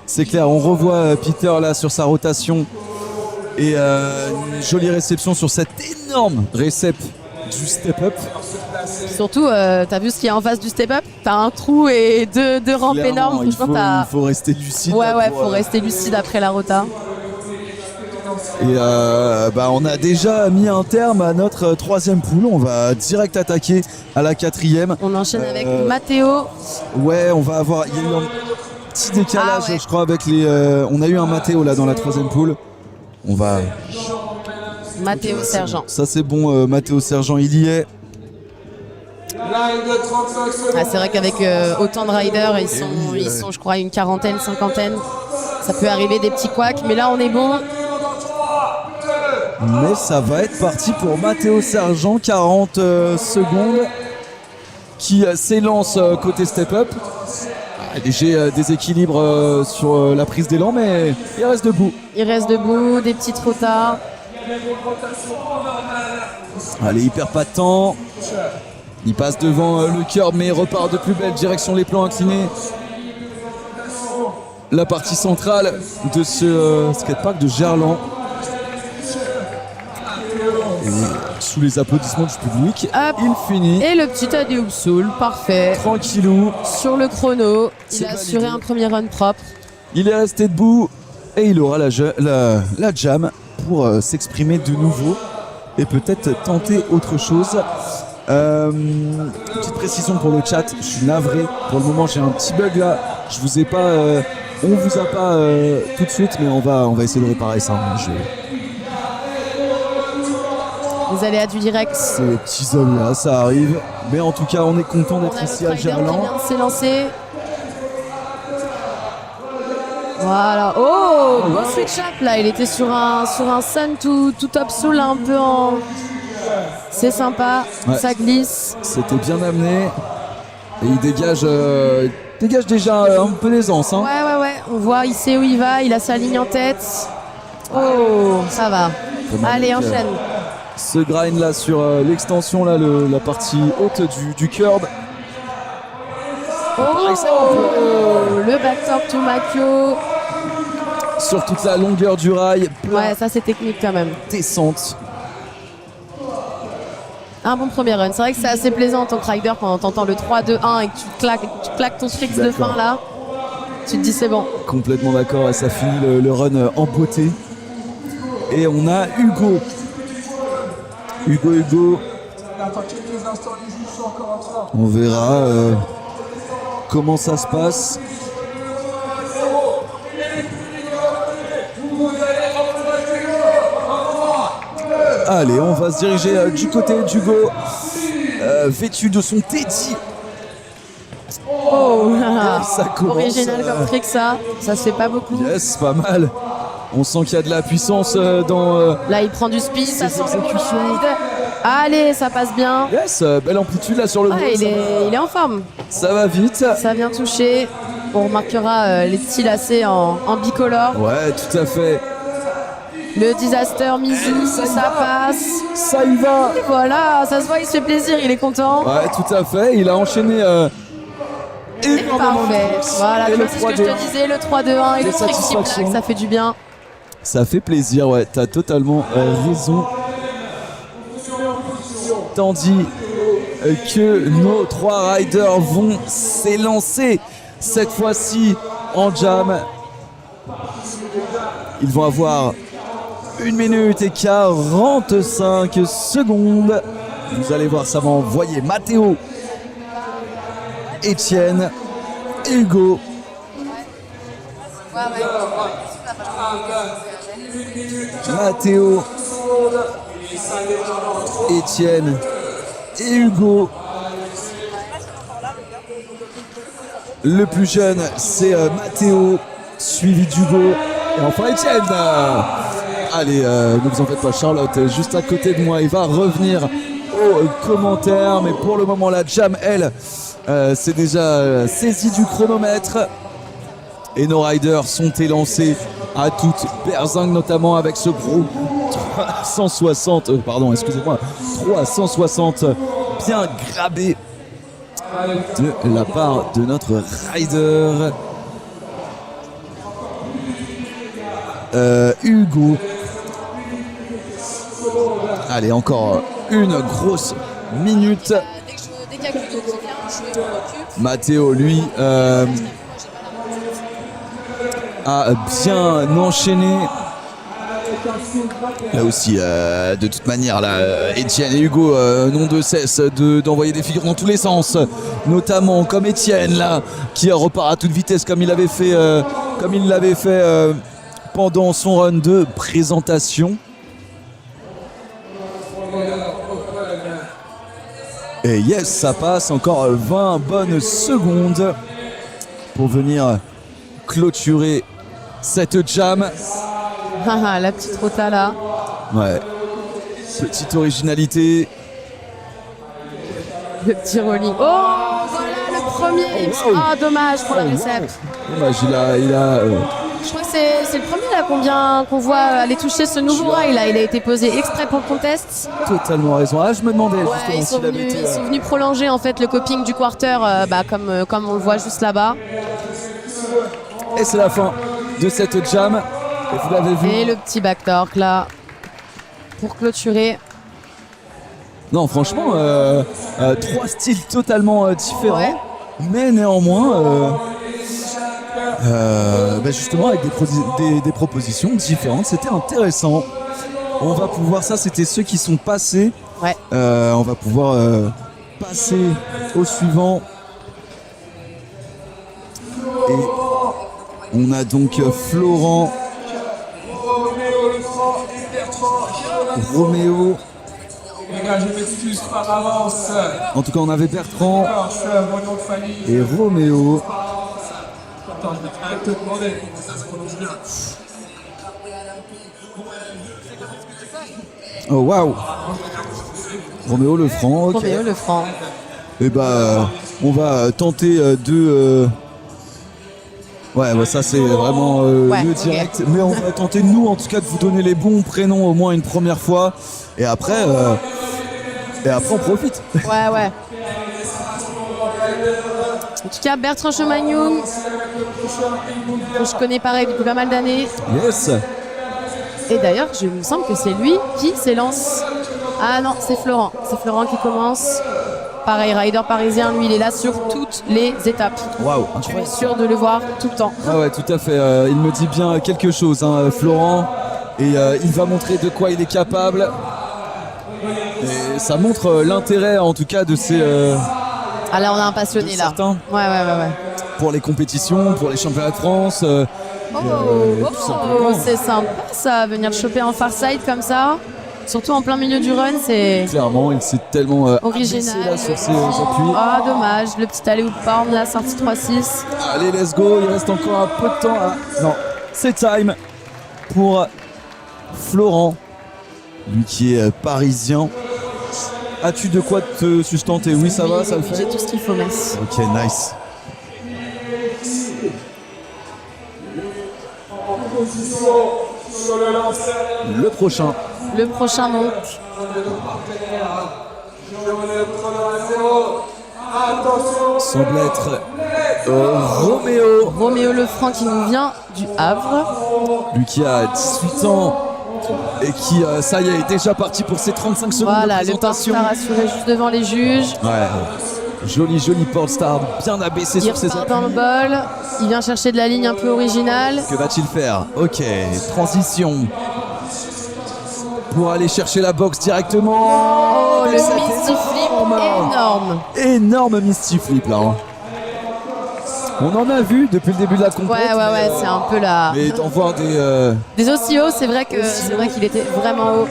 C'est clair, on revoit Peter là sur sa rotation. Et une jolie réception sur cette énorme récep du step-up. Surtout, t'as vu ce qu'il y a en face du step-up? T'as un trou et deux rampes Clairement, énormes. il Franchement, faut, il faut rester lucide. Ouais, là, ouais, pour, faut rester lucide après la rota. Et on a déjà mis un terme à notre troisième pool. On va direct attaquer à la quatrième. On enchaîne avec Matteo. Ouais, on va avoir. Il y a eu un petit décalage, Ah ouais. je crois, avec les. On a eu un Matteo là dans la troisième pool. On va. Matteo Sergent. Ça c'est bon, Matteo Sergent, il y est. Line de 35 secondes. Ah, c'est vrai qu'avec autant de riders, ils oui, sont, je crois, une quarantaine, cinquantaine. Ça peut arriver des petits couacs, mais là, on est bon. Mais ça va être parti pour Matteo Sergent, 40 secondes, qui s'élance côté step-up. Léger déséquilibre sur la prise d'élan, mais il reste debout. Il reste debout, des petites rotas. Allez, il perd pas de temps. Il passe devant le curb, mais il repart de plus belle direction les plans inclinés. La partie centrale de ce skatepark de Gerland. Et sous les applaudissements du public, Hop. il finit Et le petit Adi Oupsoul, parfait. tranquillou. Sur le chrono, il C'est a assuré validé. un premier run propre. Il est resté debout et il aura la jam pour s'exprimer de nouveau et peut-être tenter autre chose. Petite précision pour le chat, je suis navré. Pour le moment, j'ai un petit bug là. Je vous ai pas, on vous a pas tout de suite, mais on va essayer de réparer ça. Les aléas du direct. Ces petits hommes là, ça arrive. Mais en tout cas, on est content On d'être a ici notre à rider qui Gerland. vient de s'élancer. Voilà. Oh, bon switch up là. Il était sur un sun tout top soul un peu en. C'est sympa. Ouais. Ça glisse. C'était bien amené et il dégage déjà un peu d'aisance. Hein. Ouais. On voit, il sait où il va. Il a sa ligne en tête. Oh, ça va. Comment Allez, avec, enchaîne. Ce grind là sur l'extension là, la partie haute du curb. Oh, le backtalk to Makio. Sur toute la longueur du rail, plein Ouais, ça c'est technique quand même. descente. Un bon premier run. C'est vrai que c'est assez plaisant en tant que rider quand t'entends le 3-2-1 et que tu claques ton tricks de D'accord. fin là. Tu te dis c'est bon. Complètement d'accord et ça finit le run en beauté. Et on a Hugo. Hugo. On verra comment ça se passe. Allez, on va se diriger du côté d'Hugo, vêtu de son Teddy. Oh, Ça commence, original comme trick ça se fait pas beaucoup. Yes, pas mal. On sent qu'il y a de la puissance dans Là il prend du speed, ça sent exécutions. Allez, ça passe bien. Yes, belle amplitude là sur le Ouais, dos. il est en forme. Ça va vite. Ça vient toucher. On remarquera les petits lacets en bicolore. Ouais, tout à fait. Le disaster Mizu, ça passe. Ça y va. Et voilà, ça se voit, il se fait plaisir, il est content. Ouais, tout à fait. Il a enchaîné énormément de Parfait. tricks. Voilà, Et tu le vois, c'est ce que je 3-2-1. te disais, le 3-2-1 et Les le trick satisfactions. Black, ça fait du bien. Ça fait plaisir, ouais, t'as totalement raison. Tandis que nos 3 riders vont s'élancer cette fois-ci en jam. Ils vont avoir 1 minute et 45 secondes. Vous allez voir, ça va envoyer Mathéo, Étienne, Hugo. Mathéo, Étienne et Hugo. Le plus jeune, c'est Mathéo, suivi d'Hugo. Et enfin Étienne. Allez, ne vous en faites pas, Charlotte est juste à côté de moi. Il va revenir aux commentaires. Mais pour le moment, la jam, elle, c'est déjà saisi du chronomètre. Et nos riders sont élancés à toute berzingue, notamment avec ce gros 360 bien grabé de la part de notre rider Hugo. Allez, encore une grosse minute. Dès qu'il y a Cluedo qui vient, je m'occupe. Mathéo, lui, a bien enchaîné. Là aussi, de toute manière, là, Étienne et Hugo n'ont de cesse d'envoyer des figures dans tous les sens, notamment comme Étienne là, qui repart à toute vitesse comme il l'avait fait pendant son run de présentation. Et yes, ça passe, encore 20 bonnes secondes pour venir clôturer cette jam. La petite rota là. Ouais. Petite originalité. Le petit rolling. Oh, voilà le premier. Oh, wow. Ah, dommage pour la recette. Dommage, il a Je crois que c'est le premier là qu'on voit aller toucher ce nouveau rail là. Il a été posé exprès pour le contest. totalement raison. Ah, je me demandais Ouais, justement ils sont s'il avait venus, été, ils sont venus prolonger en fait le coping du quarter comme on le voit juste là-bas. Et c'est la fin de cette jam. Et vous l'avez vu. Et le petit backtorque là pour clôturer. Non, franchement, 3 styles totalement différents. Ouais. Mais néanmoins, justement avec des propositions différentes. C'était intéressant. On va pouvoir, ça c'était ceux qui sont passés. Ouais. On va pouvoir passer au suivant. Et on a donc Florent, Roméo. Les gars, je m'excuse par avance. En tout cas, on avait Bertrand Je fais un bon nom de famille. et Roméo. Attends, je vais quand même te demander comment ça se prononce bien. Oh waouh! Roméo le franc, ok. Roméo le franc. Et on va tenter de. Ouais, ça c'est vraiment Ouais, le ok. direct. Mais on va tenter, nous en tout cas, de vous donner les bons prénoms au moins une première fois. Et après on profite. Ouais. En tout cas, Bertrand Chemagnoun, que je connais pareil depuis pas mal d'années. Yes! Et d'ailleurs, je me semble que c'est lui qui s'élance. Ah non, c'est Florent. C'est Florent qui commence. Pareil, rider parisien, lui, il est là sur toutes les étapes. Waouh! Je suis sûr de le voir tout le temps. Ah ouais, tout à fait. Il me dit bien quelque chose, hein, Florent. Et il va montrer de quoi il est capable. Et ça montre l'intérêt en tout cas de ces... Ah là on a un passionné là. certains. Ouais. Pour les compétitions, pour les championnats de France. Tout simplement. C'est sympa ça, venir le choper en farside comme ça. Surtout en plein milieu du run, c'est Clairement, il s'est tellement original. abaissé là sur ses appuis. Ah dommage, le petit aller ou porn, la sortie 3-6. Allez, let's go, il reste encore un peu de temps. Non, c'est time pour Florent, lui qui est parisien. As-tu de quoi te sustenter? Oui, ça va, ça le J'ai fait. tout ce qu'il faut, merci. Ok, nice. Le prochain Le prochain donc, semble être Roméo, Roméo Lefranc qui nous vient du Havre. lui qui a 18 ans et qui, ça y est, est déjà parti pour ses 35 secondes Voilà, de le présentation. porte-star assuré juste devant les juges. Ouais, joli porte-star, bien abaissé Il sur ses repart appuis. dans le bol, il vient chercher de la ligne un peu originale. Que va-t-il faire? Ok, transition. Pour aller chercher la boxe directement. Oh, Avec le cette Misty Flip énorme- énorme. Énorme Misty Flip là. Hein. On en a vu depuis le début de la compétition. Ouais, c'est un peu la... Mais d'en voir Des aussi hauts, c'est vrai qu'il était vraiment haut.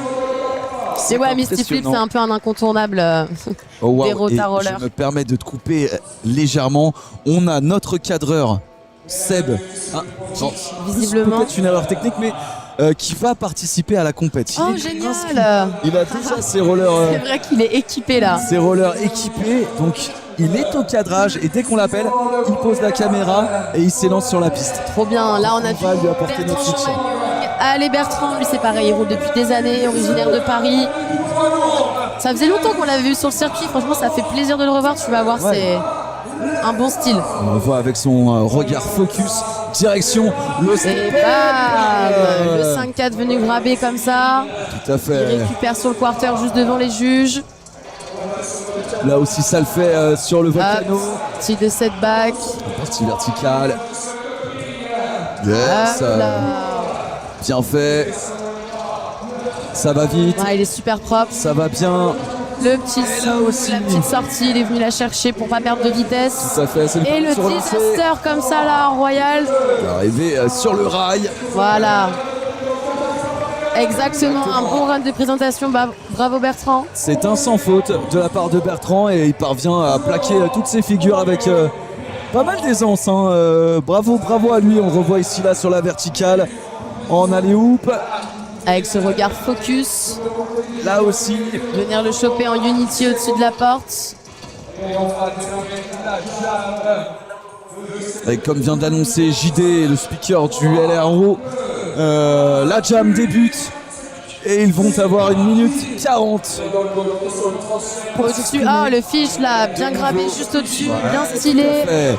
Et ouais, Misty Flip, impressionnant. c'est un peu un incontournable Oh, wow. des rota Et rollers. je me permets de te couper légèrement. On a notre cadreur Seb. Ah, non, visiblement- peut-être une erreur technique, mais qui va participer à la compétition. Oh, génial. Il a déjà ses rollers. C'est vrai qu'il est équipé là. Ses rollers équipés, donc il est au cadrage et dès qu'on l'appelle, il pose la caméra et il s'élance sur la piste. Trop bien. Là, on a On va lui apporter notre Bertrand soutien. Magnuc. Allez, Bertrand, lui, c'est pareil. Il roule depuis des années, originaire de Paris. Ça faisait longtemps qu'on l'avait vu sur le circuit. Franchement, ça fait plaisir de le revoir. Tu vas voir, Ouais. c'est un bon style. On le voit avec son regard focus, direction le Et step. bam, le 5-4 venu graber comme ça. Tout à Il fait. récupère sur le quarter juste devant les juges. Là aussi, ça le fait sur le volcano. Petit de setback. Partie verticale. Yes, Hop là. bien fait. Ça va vite, Ouais, il est super propre. ça va bien. Le petit là souffle, aussi. la petite sortie, il est venu la chercher pour pas perdre de vitesse. Tout à fait. C'est Et le sur lancé. disaster comme ça là en royal. Arrivé sur le rail. Voilà. Exactement, un bon run de présentation. Bravo Bertrand. C'est un sans faute de la part de Bertrand et il parvient à plaquer toutes ses figures avec pas mal d'aisance. Hein. Bravo à lui. On le revoit ici là sur la verticale en alley-oop. Avec ce regard focus. Là aussi. Venir le choper en Unity au-dessus de la porte. Et comme vient d'annoncer JD, le speaker du LRO, la jam débute et ils vont avoir 1 minute 40. Au-dessus. Ah, le fiche là, bien gravé juste au-dessus. Bien stylé. Ouais,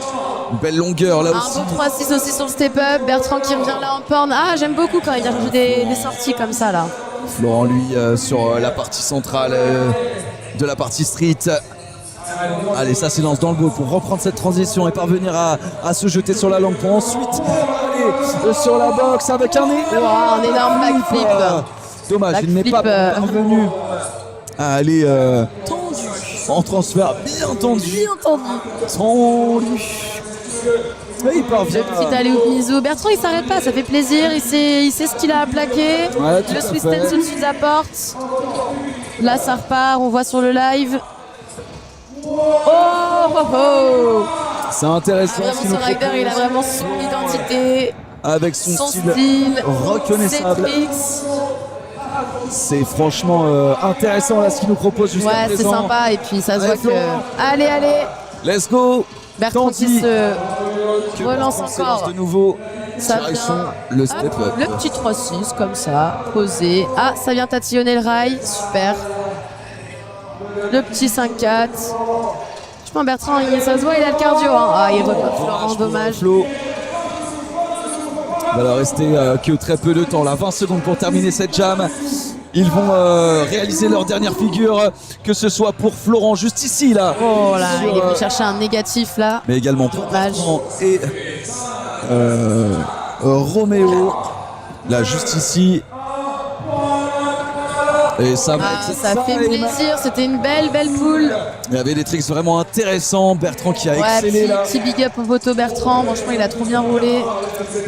une belle longueur là Un aussi. bon 3-6 aussi sur le step-up. Bertrand qui revient là en porn. Ah, j'aime beaucoup quand il vient chercher des sorties comme ça là. Florent lui sur la partie centrale de la partie street. Allez, ça s'élance dans le ball pour reprendre cette transition et parvenir à se jeter sur la langue pour ensuite aller sur la boxe avec un Un énorme backflip. Dommage, il n'est pas Backflip, parvenu à aller en transfert bien tendu. Bien entendu. Tendu. Et il parvient. Le petit alley au Mizo. Bertrand il s'arrête pas, ça fait plaisir. Il sait ce qu'il a à plaquer. Ouais, tout Le à Swiss fait. stance au-dessus de la porte. Là ça repart, on voit sur le live. Oh. C'est intéressant Vraiment ce qu'il nous ce rider, propose il a vraiment son identité, avec son son style style, reconnaissable. ses tricks. C'est franchement intéressant là ce qu'il nous propose jusqu'à Ouais, présent. c'est sympa et puis ça se Allez, voit que. Florent. Allez. Let's go. Bertrand Tandis qui se que relance Bertrand s'élance encore. de nouveau. Ça Direction vient. le Hop, step up. le petit 3-6 comme ça, posé. Ah, ça vient tatillonner le rail, super. Le petit 5-4. Je pense Bertrand, ça se voit, il a le cardio. Hein. Ah, il repart Florent, dommage. Flo. Il va leur rester que très peu de temps là, 20 secondes pour terminer cette jam. Ils vont réaliser leur dernière figure, que ce soit pour Florent juste ici là. Oh là, Sur, il est venu chercher un négatif là. mais également pour Dommage. Bertrand et Roméo. Là juste ici, Et ça, ça fait plaisir, c'était une belle poule. Il y avait des tricks vraiment intéressants. Bertrand qui a excellé là. Petit big up au Voto Bertrand, franchement il a trop bien roulé.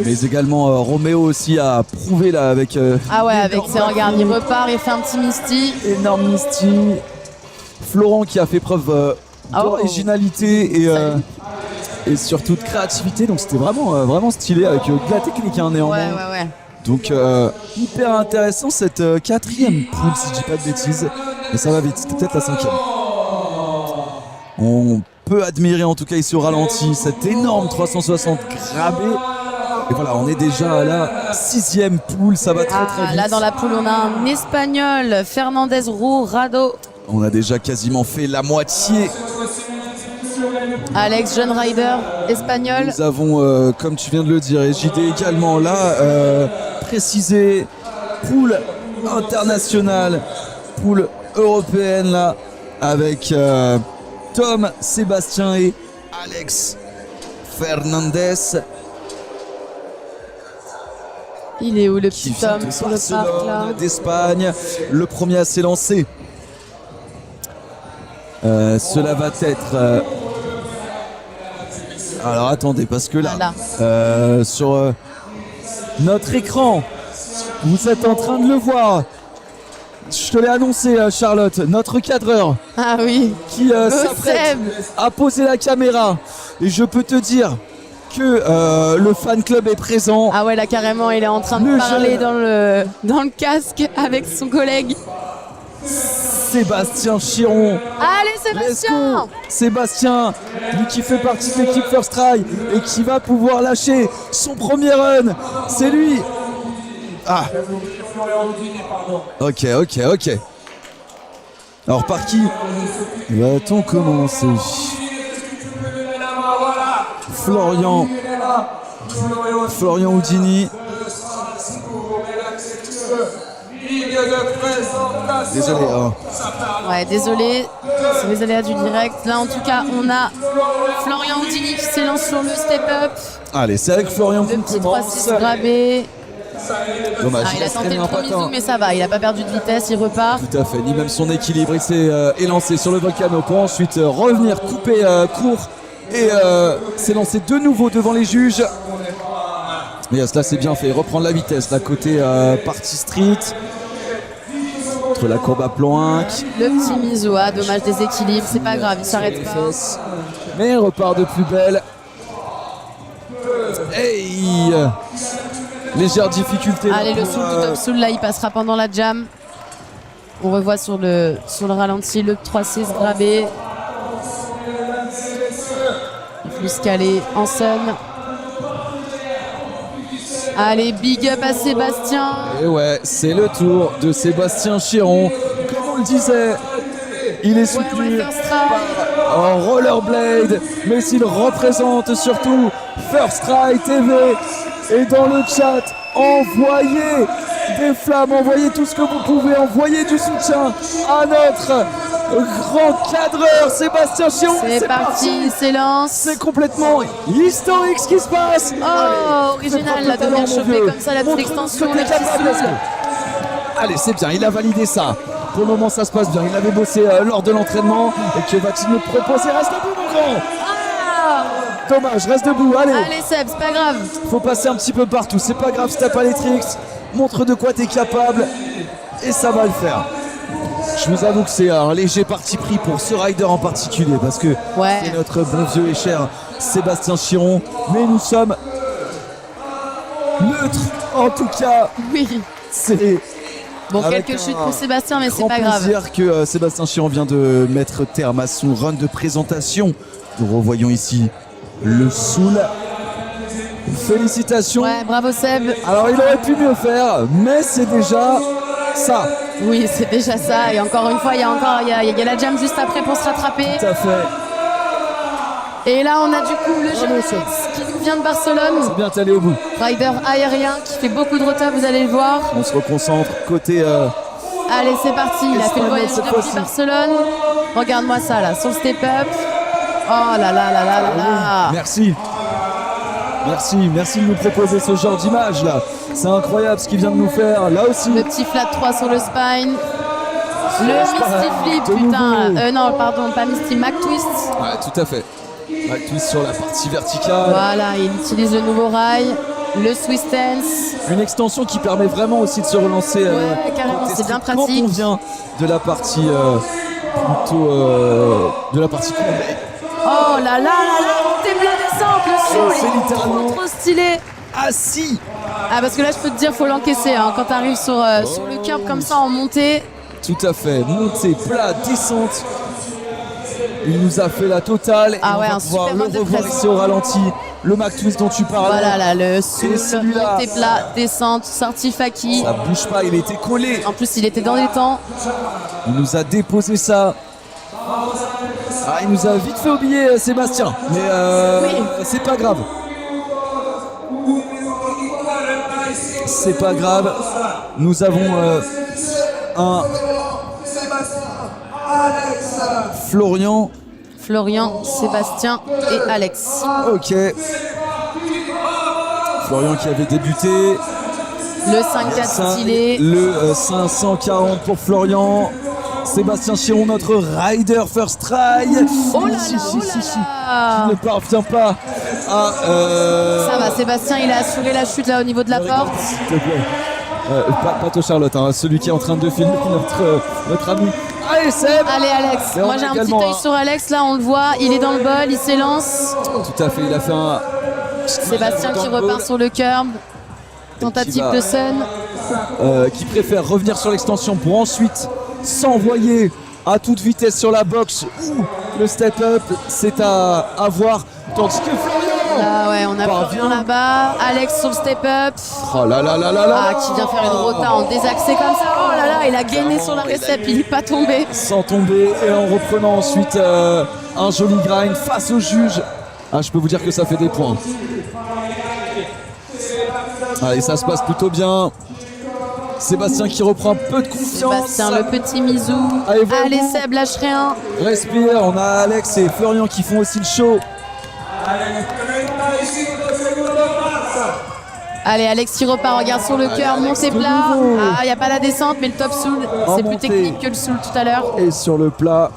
Mais également Roméo aussi a prouvé là avec. Avec ses regards, il repart, il fait un petit Misty. Énorme Misty. Florent qui a fait preuve d'originalité et surtout de créativité. Donc c'était vraiment stylé avec de la technique néanmoins. Ouais. Donc hyper intéressant cette 4e poule si je dis pas de bêtises. Et ça va vite, c'était peut-être la 5e. On peut admirer en tout cas ici au ralenti cette énorme 360 grabé. Et voilà, on est déjà à la 6e poule, ça va très vite. Là dans la poule on a un Espagnol, Fernandez Rado. On a déjà quasiment fait la moitié. Alex, jeune rider espagnol. Nous avons, comme tu viens de le dire, et JD également là, précisé, poule internationale, poule européenne là, avec Tom, Sébastien et Alex Fernandez. Il est où le petit Tom sur le parc là d'Espagne, le premier à s'élancer. Cela va être... Alors attendez, parce que là, sur notre écran, vous êtes en train de le voir. Je te l'ai annoncé, Charlotte, notre cadreur. Ah oui. Qui s'apprête à poser la caméra. Et je peux te dire que le fan club est présent. Ah ouais, là carrément, il est en train de parler dans le casque avec son collègue. Sébastien Chiron. Allez Sébastien! Sébastien, lui qui fait partie de l'équipe First Try et qui va pouvoir lâcher son premier run. C'est lui. Ah. Ok. Alors par qui va-t-on commencer? Florian Houdini. Désolé. Ouais, désolé. C'est les aléas du direct. Là, en tout cas, on a Florian Houdini qui s'élance sur le step-up. Allez, c'est avec Florian qu'on commence. 3-6 grabé. Dommage. Il a tenté le premier zoom, mais ça va. Il n'a pas perdu de vitesse. Il repart. Tout à fait. Ni même son équilibre. Il s'est élancé sur le volcano pour ensuite revenir couper court et s'élancer de nouveau devant les juges. Mais cela c'est bien fait, reprendre la vitesse là côté partie street entre la courbe à plan 1. Le petit Mizoa, dommage des équilibres, c'est pas grave, il s'arrête pas. Mais il repart de plus belle. Hey, légère difficulté. Allez, le soul du top soul là, il passera pendant la jam. On revoit sur le ralenti le 3-6 grabé. Il faut se caler en sun. Allez, big up à Sébastien. Et ouais, c'est le tour de Sébastien Chiron. Comme on le disait, il est soutenu en rollerblade, mais il représente surtout First Try TV. Et dans le chat, envoyez des flammes, envoyez tout ce que vous pouvez, envoyez du soutien à notre grand cadreur Sébastien Chiron. C'est parti, il s'élance. C'est complètement historique ce qui se passe. Oh, original là, de venir choper comme ça la petite extension. Allez, c'est bien, il a validé ça. Pour le moment, ça se passe bien. Il avait bossé lors de l'entraînement. Et que va-t-il nous proposer? Reste debout, mon grand. Dommage, reste debout, allez. Allez Seb, c'est pas grave. Faut passer un petit peu partout. C'est pas grave si t'as pas les tricks. Montre de quoi t'es capable. Et ça va le faire. Je vous avoue que c'est un léger parti pris pour ce rider en particulier parce que c'est notre bon vieux et cher Sébastien Chiron. Mais nous sommes neutres en tout cas. Oui. C'est bon, quelques chutes pour Sébastien, mais c'est pas grave. C'est plaisir que Sébastien Chiron vient de mettre terme à son run de présentation. Nous revoyons ici le soul. Félicitations. Ouais, bravo Seb. Alors il aurait pu mieux faire, mais c'est déjà ça. Oui, c'est déjà ça. Et encore une fois, il y a la jam juste après pour se rattraper. Tout à fait. Et là, on a du coup le jeune Alex qui nous vient de Barcelone. C'est bien allé au bout. Rider aérien qui fait beaucoup de retard, vous allez le voir. On se reconcentre côté... Allez, c'est parti. Il a fait le voyage depuis Barcelone. Regarde-moi ça là, sur le step-up. Oh là là là là là là. Merci de nous proposer ce genre d'image là. C'est incroyable ce qu'il vient de nous faire là aussi. Le petit flat 3 sur le spine. Le Misty Flip, de putain. nouveau. Non, pardon, pas Misty, Mac Twist. Ouais, tout à fait. Mac twist sur la partie verticale. Voilà, il utilise le nouveau rail. Le Swiss Stance. Une extension qui permet vraiment aussi de se relancer. Ouais, carrément, côté c'est bien street pratique. Quand on vient de la partie plutôt de la partie combat. Oh là là là là, montée plat descente, le soul, C'est il est littéralement- trop stylé. Assis. Ah, parce que là, je peux te dire, faut l'encaisser. Hein. Quand t'arrives sur le curb comme ça en montée, Tout à fait. Montée, plat, descente. Il nous a fait la totale. Ah et ouais, on va un pouvoir super le 22 revoir presque. ici au ralenti. Le Mac Twist dont tu parlais. voilà, là, le soul, Et celui-là. montée plat, descente, sortie Faki. Ça bouge pas, il était collé. En plus, il était dans les temps. Il nous a déposé ça. Ah, il nous a vite fait oublier Sébastien. Mais Oui. c'est pas grave. C'est pas grave. Nous avons un Florian. Florian, Sébastien et Alex. Ok. Florian qui avait débuté. Le 5-4 stylé. Le 540 pour Florian. Sébastien Chiron, notre rider first try. Oh là là, Si, oh là qui là. ne parvient pas à. Ça va, Sébastien, il a assuré la chute là au niveau de la porte. S'il te plaît. Pas toi Charlotte, hein, celui qui est en train de filmer notre ami. Allez Seb. Allez Alex, Et on moi a j'ai un petit également œil un- sur Alex, là on le voit, il est dans le bol, il s'élance. Tout à fait, il a fait un. Sébastien qui dans le repart ball, sur le curb. Tentative va- de sun. qui préfère revenir sur l'extension pour ensuite s'envoyer à toute vitesse sur la box. Ouh, le step up, c'est à voir. Tandis que Florian. Là ouais, on a Florian là-bas. Alex sur le step up. Oh là là là là là. Ah, qui vient faire une rota en désaxé comme ça. Oh là là, il a gainé sur la récep, il n'est pas tombé. Sans tomber et en reprenant ensuite un joli grind face au juge. Ah, je peux vous dire que ça fait des points. Allez, ça se passe plutôt bien. Sébastien qui reprend un peu de confiance. Sébastien, le petit Mizou. Allez, vraiment. Allez Seb, lâche rien. Respire, on a Alex et Florian qui font aussi le show. Allez, Alex qui repart, regarde sur le cœur, montée de plat. nouveau. Ah, il n'y a pas la descente, mais le top soul, En c'est plus montée. technique que le soul tout à l'heure. Et sur le plat,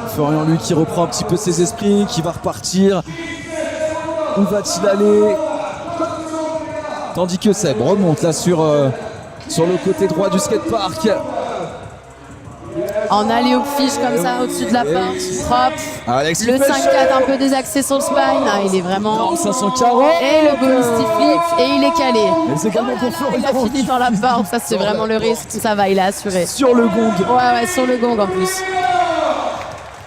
Florian lui qui reprend un petit peu ses esprits, qui va repartir. Où va-t-il aller? Tandis que Seb remonte là sur le côté droit du skatepark. En allée au fiche comme ça, au-dessus de la Et porte, propre. Alex qui Le fait 5-4 un peu désaxé sur le spine. Ah, il est vraiment. Non, 540. Et le bonus flip, et il est calé. Et c'est également pour Il a Florian. fini dans la porte, ça c'est vraiment le risque. Ça va, il a assuré. Sur le gong. Ouais, sur le gong en plus.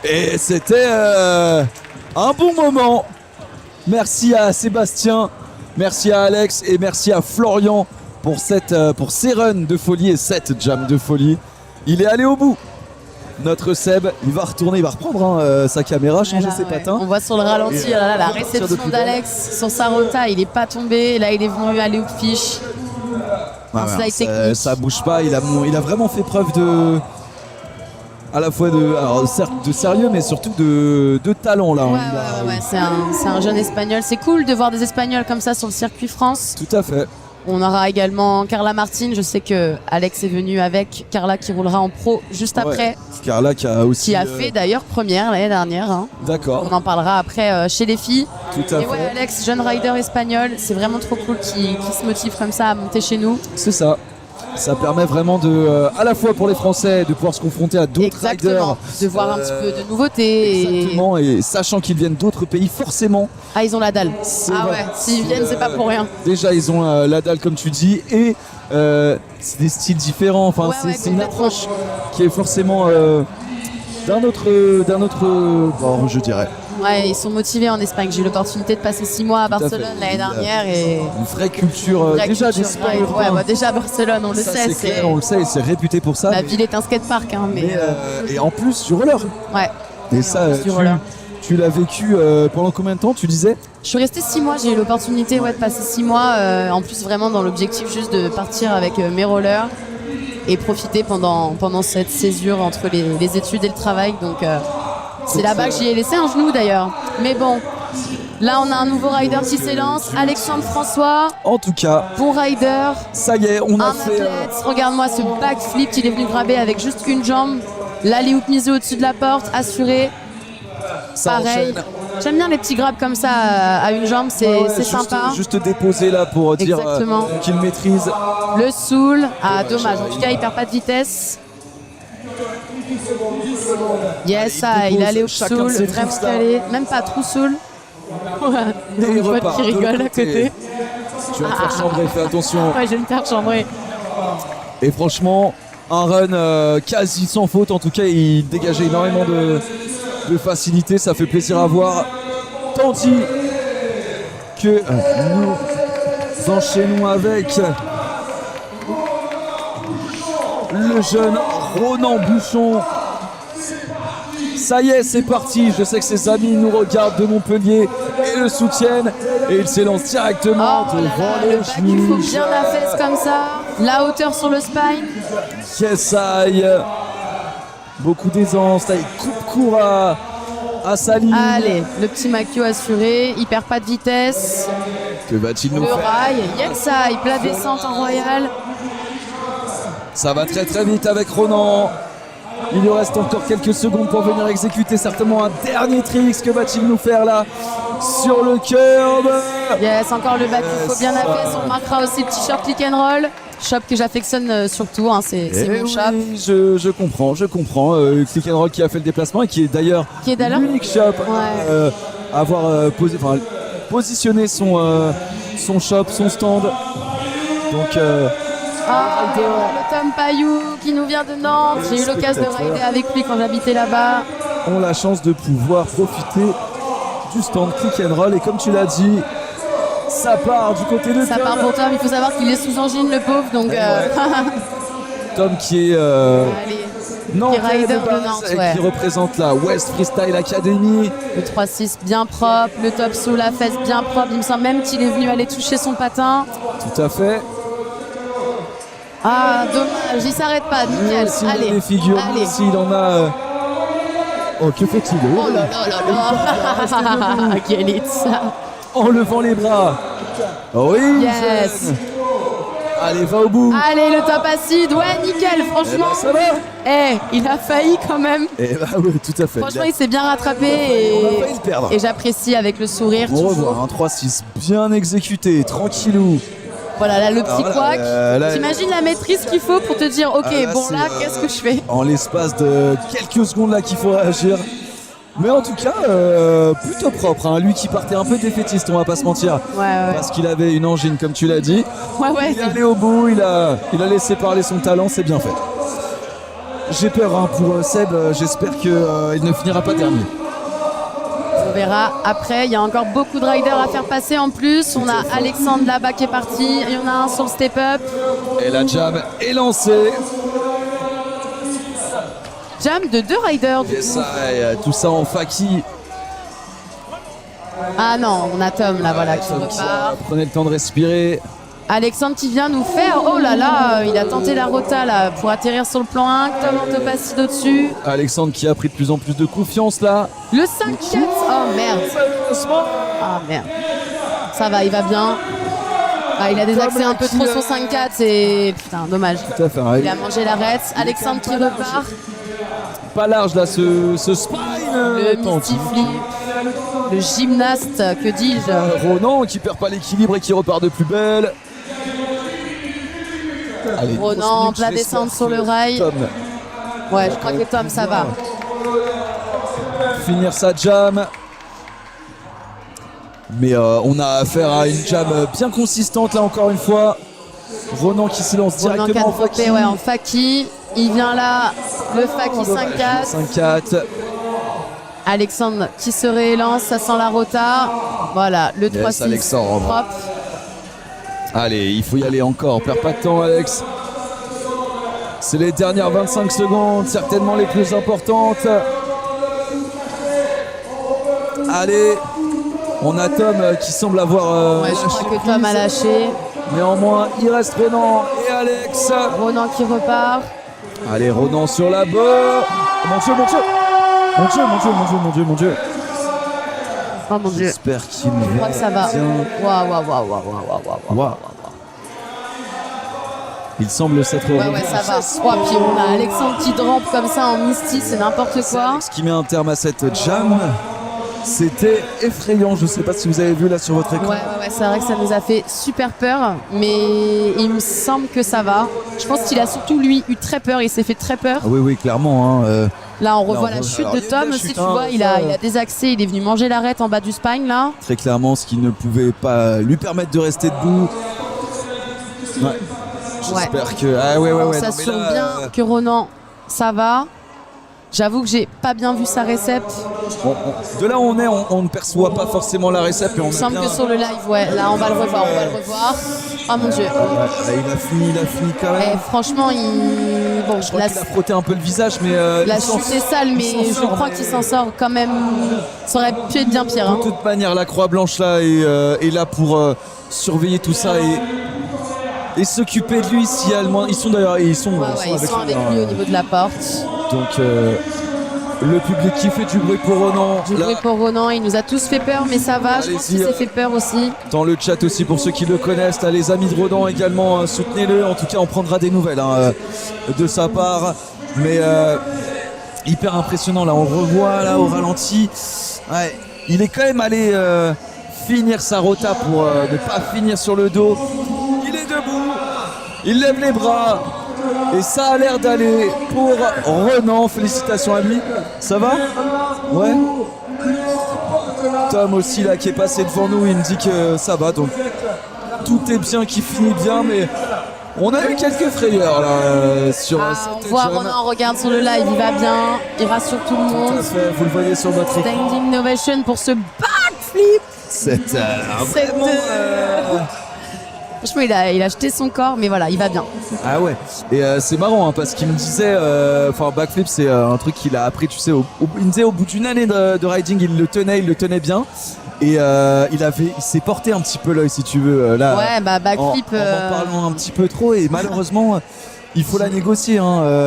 Et c'était un bon moment. Merci à Sébastien, merci à Alex et merci à Florian pour ces runs de folie et cette jam de folie. Il est allé au bout. Notre Seb, il va retourner, il va reprendre sa caméra, changer ses patins. On voit sur le ralenti là, là, la Repartir de réception plus belle. d'Alex sur sa rota, il est pas tombé. Là, il est venu aller au fiche. Ouais, Un slide ça, technique. ça bouge pas, il a vraiment fait preuve de. À la fois alors, certes de sérieux, mais surtout de talent là. Ouais, Il a- ouais, c'est un jeune espagnol. C'est cool de voir des espagnols comme ça sur le circuit France. Tout à fait. On aura également Carla Martin. Je sais que Alex est venu avec Carla qui roulera en pro juste après. Ouais. Carla qui a aussi. Qui a fait d'ailleurs première l'année dernière. Hein. D'accord, On en parlera après chez les filles. tout à Et fait. ouais, Alex, jeune rider espagnol, c'est vraiment trop cool qui se motive comme ça à monter chez nous. C'est ça. Ça permet vraiment de, à la fois pour les Français, de pouvoir se confronter à d'autres Exactement. riders. De voir un petit peu de nouveautés. Et... Exactement, et sachant qu'ils viennent d'autres pays, forcément. Ah, ils ont la dalle. C'est Ah vrai. ouais, s'ils viennent, c'est pas pour rien. Déjà, ils ont la dalle, comme tu dis, et c'est des styles différents. Enfin, Ouais, ouais, c'est une complètement. approche qui est forcément d'un autre bord, je dirais. Ouais, ils sont motivés en Espagne. J'ai eu l'opportunité de passer 6 mois à à fait. Barcelone l'année dernière et Une vraie culture, vraie déjà culture, des sports ouais, urbains. ouais, bah, déjà Barcelone, on le Ça, sait, c'est clair, on le sait, et c'est réputé pour ça. la mais- ville est un skatepark, hein, mais et en plus, du roller. ouais. Et ça, du roller. tu l'as vécu pendant combien de temps, tu disais? Je suis restée 6 mois. J'ai eu l'opportunité de passer 6 mois. En plus, vraiment dans l'objectif juste de partir avec mes rollers et profiter pendant cette césure entre les études et le travail. Donc c'est là-bas que j'y ai laissé un genou d'ailleurs. Mais bon, Là, on a un nouveau rider qui s'élance, Alexandre François. En tout cas, Bon rider, ça y est, on a un fait. athlète. Regarde-moi ce backflip qu'il est venu graber avec juste une jambe. L'alley-oop misé au-dessus de la porte, assuré. Ça Pareil. enchaîne. J'aime bien les petits grabs comme ça à une jambe, c'est Ouais, c'est juste- sympa. Juste déposer là pour dire Exactement. qu'il maîtrise. Le soul, dommage. En tout cas, il perd pas de vitesse. Yes, il dépose allait au chacun de soul, ses vraiment tricks, là. calé, même pas trop soul. Et il Mon pote repart qui de rigole l'autre à côté. Tu vas te faire chambrer, fais attention. Ouais, je vais me faire chambrer. Et franchement, un run quasi sans faute. En tout cas, il dégageait énormément de facilité. Ça fait plaisir à voir. Tandis que nous enchaînons avec le jeune Ronan Bouchon. Ça y est, c'est parti. Je sais que ses amis nous regardent de Montpellier et le soutiennent. Et il s'élance directement Oh là là, devant le les back, il faut chemises. bien la fesse comme ça. La hauteur sur le spine. Yes, aïe. Beaucoup d'aisance. Là, il coupe court à sa ligne. Allez, le petit Makio assuré. Il perd pas de vitesse. Que va-t-il nous Le faire? rail. Yes, plat descente en royal. Ça va très très vite avec Ronan. Il lui reste encore quelques secondes pour venir exécuter certainement un dernier trick. Que va-t-il nous faire là sur le curb? Yes, encore le back, il faut bien la fesse. On remarquera aussi le t-shirt click and roll. Shop que j'affectionne surtout, hein, c'est Eh mon oui, shop. je comprends. Click and Roll qui a fait le déplacement et qui est d'ailleurs Qui est d'ailleurs l'unique shop à avoir positionné son shop, son stand. Donc Le Tom Payou qui nous vient de Nantes. J'ai eu l'occasion de rider avec lui quand j'habitais là-bas. ont la chance de pouvoir profiter du stand Click and Roll. Et comme tu l'as dit, ça part du côté de Ça Tom. part pour Tom, il faut savoir qu'il est sous angine le pauvre, donc Tom qui est allez, Nantais Qui est rider de de base Nantes, et ouais. qui représente la West Freestyle Academy. le 3-6 bien propre, le top sous la fesse bien propre. Il me semble même qu'il est venu aller toucher son patin. Tout à fait. Ah, dommage, il s'arrête pas, nickel. S'il a Allez, des figures, allez. s'il en a. Oh, que fait-il? Oh là là là là. Quel hit ça. En levant les bras. Oui. Yes. jeune. Allez, va au bout. Allez, le top acide, ouais, nickel, franchement. Ça va. Il a failli quand même. Eh bah oui, tout à fait. Franchement, il s'est bien rattrapé On a et, failli le perdre. et j'apprécie avec le sourire. On toujours. revoit un 3-6 bien exécuté, tranquillou. Voilà, là, le petit Alors là, couac. là, T'imagines la maîtrise qu'il faut pour te dire, ok, Ah, là, bon c'est, là, qu'est-ce que je fais? En l'espace de quelques secondes là qu'il faut réagir. Mais en tout cas, plutôt propre. Hein. Lui qui partait un peu défaitiste, on va pas se mentir. Ouais. Parce qu'il avait une angine, comme tu l'as dit. Ouais, Il est allé au bout, il a laissé parler son talent, c'est bien fait. J'ai peur hein, pour Seb, j'espère qu'il ne finira pas dernier. On verra après. Il y a encore beaucoup de riders à faire passer en plus. On a Alexandre là-bas qui est parti. Il y en a un sur le step-up. Et la jam est lancée. Jam de 2 riders. Du Yes, coup. tout ça en faki. Ah non, on a Tom là, voilà, qui repart. Prenez le temps de respirer. Alexandre qui vient nous faire. Oh là là, il a tenté la rota là pour atterrir sur le plan 1. Tom en top acide au-dessus. Alexandre qui a pris de plus en plus de confiance là. Le 5-4. Oh merde. Ah merde. Ça va, il va bien. Ah, il a désaxé un peu trop son 5-4. C'est. Putain, dommage. Tout à fait. hein. Il a mangé l'arrête. Alexandre qui repart. Pas large là ce spine. Le tendu. Misty Flip. Le gymnaste, que dis-je? Ronan qui perd pas l'équilibre et qui repart de plus belle. Allez, Ronan, grosse plat lutte, descente j'espère sur le que rail. Tom Ouais, je crois que Tom, ça va. finir sa jam. Mais on a affaire à une jam bien consistante là encore une fois. Ronan qui se lance Ronan qui a directement en droppé, faki. ouais, en faki. Il vient là, le faki 5-4. 5-4. Alexandre qui se réélance, ça sent la rota. Voilà, le 3-6 Alexandre. propre. Allez, il faut y aller encore. Perds pas de temps, Alex. C'est les dernières 25 secondes, certainement les plus importantes. Allez, on a Tom qui semble avoir. Ouais, je crois lâché que Tom a prise. lâché. Néanmoins, il reste Ronan et Alex. Ronan qui repart. Allez, Ronan sur la barre. Mon Dieu, mon Dieu. Mon Dieu, mon Dieu, mon Dieu, mon Dieu, mon Dieu. Oh mon Dieu. J'espère qu'il Je crois que ça va. bien. Waouh, waouh, waouh, waouh, waouh, waouh. Il semble s'être Ouais, ça va. Oh, puis on a Alexandre qui drop comme ça en Misty, c'est n'importe C'est quoi. Alex qui met un terme à cette jam. C'était effrayant. Je ne sais pas si vous avez vu là sur votre écran. Ouais, c'est vrai que ça nous a fait super peur, mais il me semble que ça va. Je pense qu'il a surtout, lui, eu très peur, il s'est fait très peur. Ah oui, clairement. Hein, Là, on revoit Là, la on chute alors, de il y a de la Tom, chute, si tu hein, vois, il ça, a désaxé, il est venu manger l'arête en bas du spine, là. très clairement, ce qui ne pouvait pas lui permettre de rester debout. Ouais. J'espère que. Ah ouais. On non, s'assure mais là, bien que Ronan, ça va. J'avoue que j'ai pas bien vu sa récepte. de là où on est, on ne perçoit pas forcément la récepte. Il me semble que sur le live, ouais, là on va le revoir, Oh mon Dieu. Ouais, il a fini quand même. Et franchement, bon, Je crois qu'il a frotté un peu le visage, mais la chute est sale, mais je crois qu'il s'en sort quand même. Ça aurait pu être bien pire. Hein. De toute manière, la Croix-Blanche là est là pour surveiller tout ça et s'occuper de lui s'il y a le moins. Ils sont d'ailleurs, ils sont avec lui au niveau de la porte. Donc le public qui fait du bruit pour Ronan. Du bruit pour Ronan, il nous a tous fait peur, mais ça va. Je pense qu'il s'est fait peur aussi. Dans le chat aussi pour ceux qui le connaissent, là, les amis de Ronan également, soutenez-le. En tout cas, on prendra des nouvelles de sa part. Mais hyper impressionnant là, on le revoit là au ralenti. Ouais, il est quand même allé finir sa rota pour ne pas finir sur le dos. Il est debout, il lève les bras et ça a l'air d'aller pour Ronan. Félicitations à lui. Ça va? Ouais. Tom aussi là qui est passé devant nous, il me dit que ça va, donc tout est bien, qui finit bien, mais on a eu quelques frayeurs là sur cette on voit jam. Ronan, on regarde sur le live, il va bien, il rassure tout le monde. Tout à fait, vous le voyez sur notre écran. Standing ovation pour ce backflip. Franchement, il a jeté son corps, mais voilà, il va bien. Ah ouais, et c'est marrant hein, parce qu'il me disait, backflip c'est un truc qu'il a appris, tu sais, il me disait au bout d'une année de riding, il le tenait bien. Et il s'est porté un petit peu l'œil si tu veux là. Ouais, backflip. En parlant un petit peu trop, et malheureusement il faut la négocier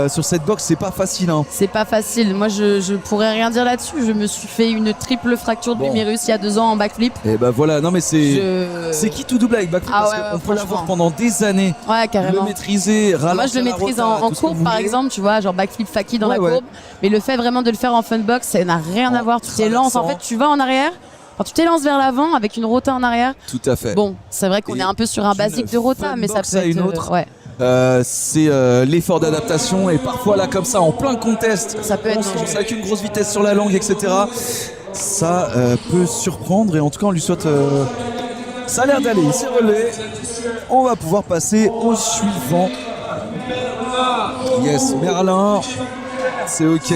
sur cette box, c'est pas facile. C'est pas facile. Moi je pourrais rien dire là-dessus. Je me suis fait une triple fracture de l'humérus il y a 2 ans en backflip. Et bah voilà, non mais c'est qui tout double avec backflip parce qu'on peut l'avoir pendant des années. Ouais, carrément. Le maîtriser, ralentir. Moi je le maîtrise en courbe par exemple, tu vois, genre backflip faki dans la courbe. Mais le fait vraiment de le faire en funbox, ça n'a rien à voir. Tu t'élances, en fait, tu vas en arrière. Quand tu t'élances vers l'avant avec une rota en arrière. Tout à fait. Bon, c'est vrai qu'on est un peu sur un basique de rota, mais ça peut être une autre. ouais. C'est l'effort d'adaptation et parfois là comme ça en plein contest, ça peut être on se lance avec une grosse vitesse sur la langue, etc. Ça peut surprendre et en tout cas on lui souhaite. Ça a l'air d'aller, il s'est relevé. On va pouvoir passer au suivant. Yes, Merlin, c'est ok.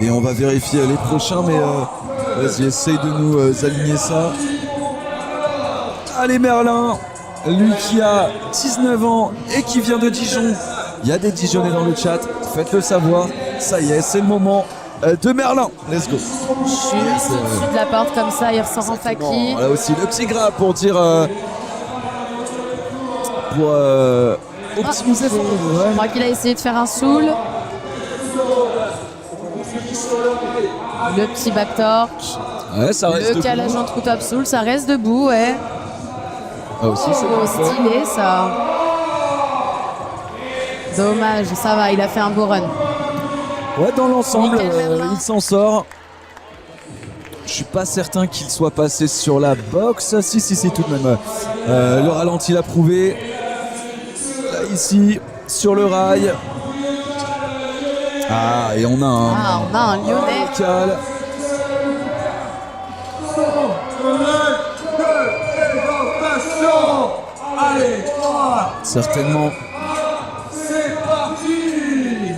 Et on va vérifier les prochains, mais vas-y, essaye de nous aligner ça. Allez Merlin, lui qui a 19 ans et qui vient de Dijon. Il y a des Dijonnais dans le chat, faites-le savoir. Ça y est, c'est le moment de Merlin. Let's go. Juste au-dessus de la porte comme ça, il ressort en faki. Là aussi le petit gras pour dire pour optimiser. Je crois qu'il a essayé de faire un soul. Le petit back torque. Ouais, ça reste le calage en trou top soul, ça reste debout, ouais. Ah aussi, c'est stylé ça. Dommage, ça va, il a fait un beau run. Ouais, dans l'ensemble, il s'en sort. Je suis pas certain qu'il soit passé sur la box. Si, tout de même. Le ralenti l'a prouvé. Là, ici, sur le rail. Ah, et on a un Lyonnais. Local. Allez, certainement. C'est parti.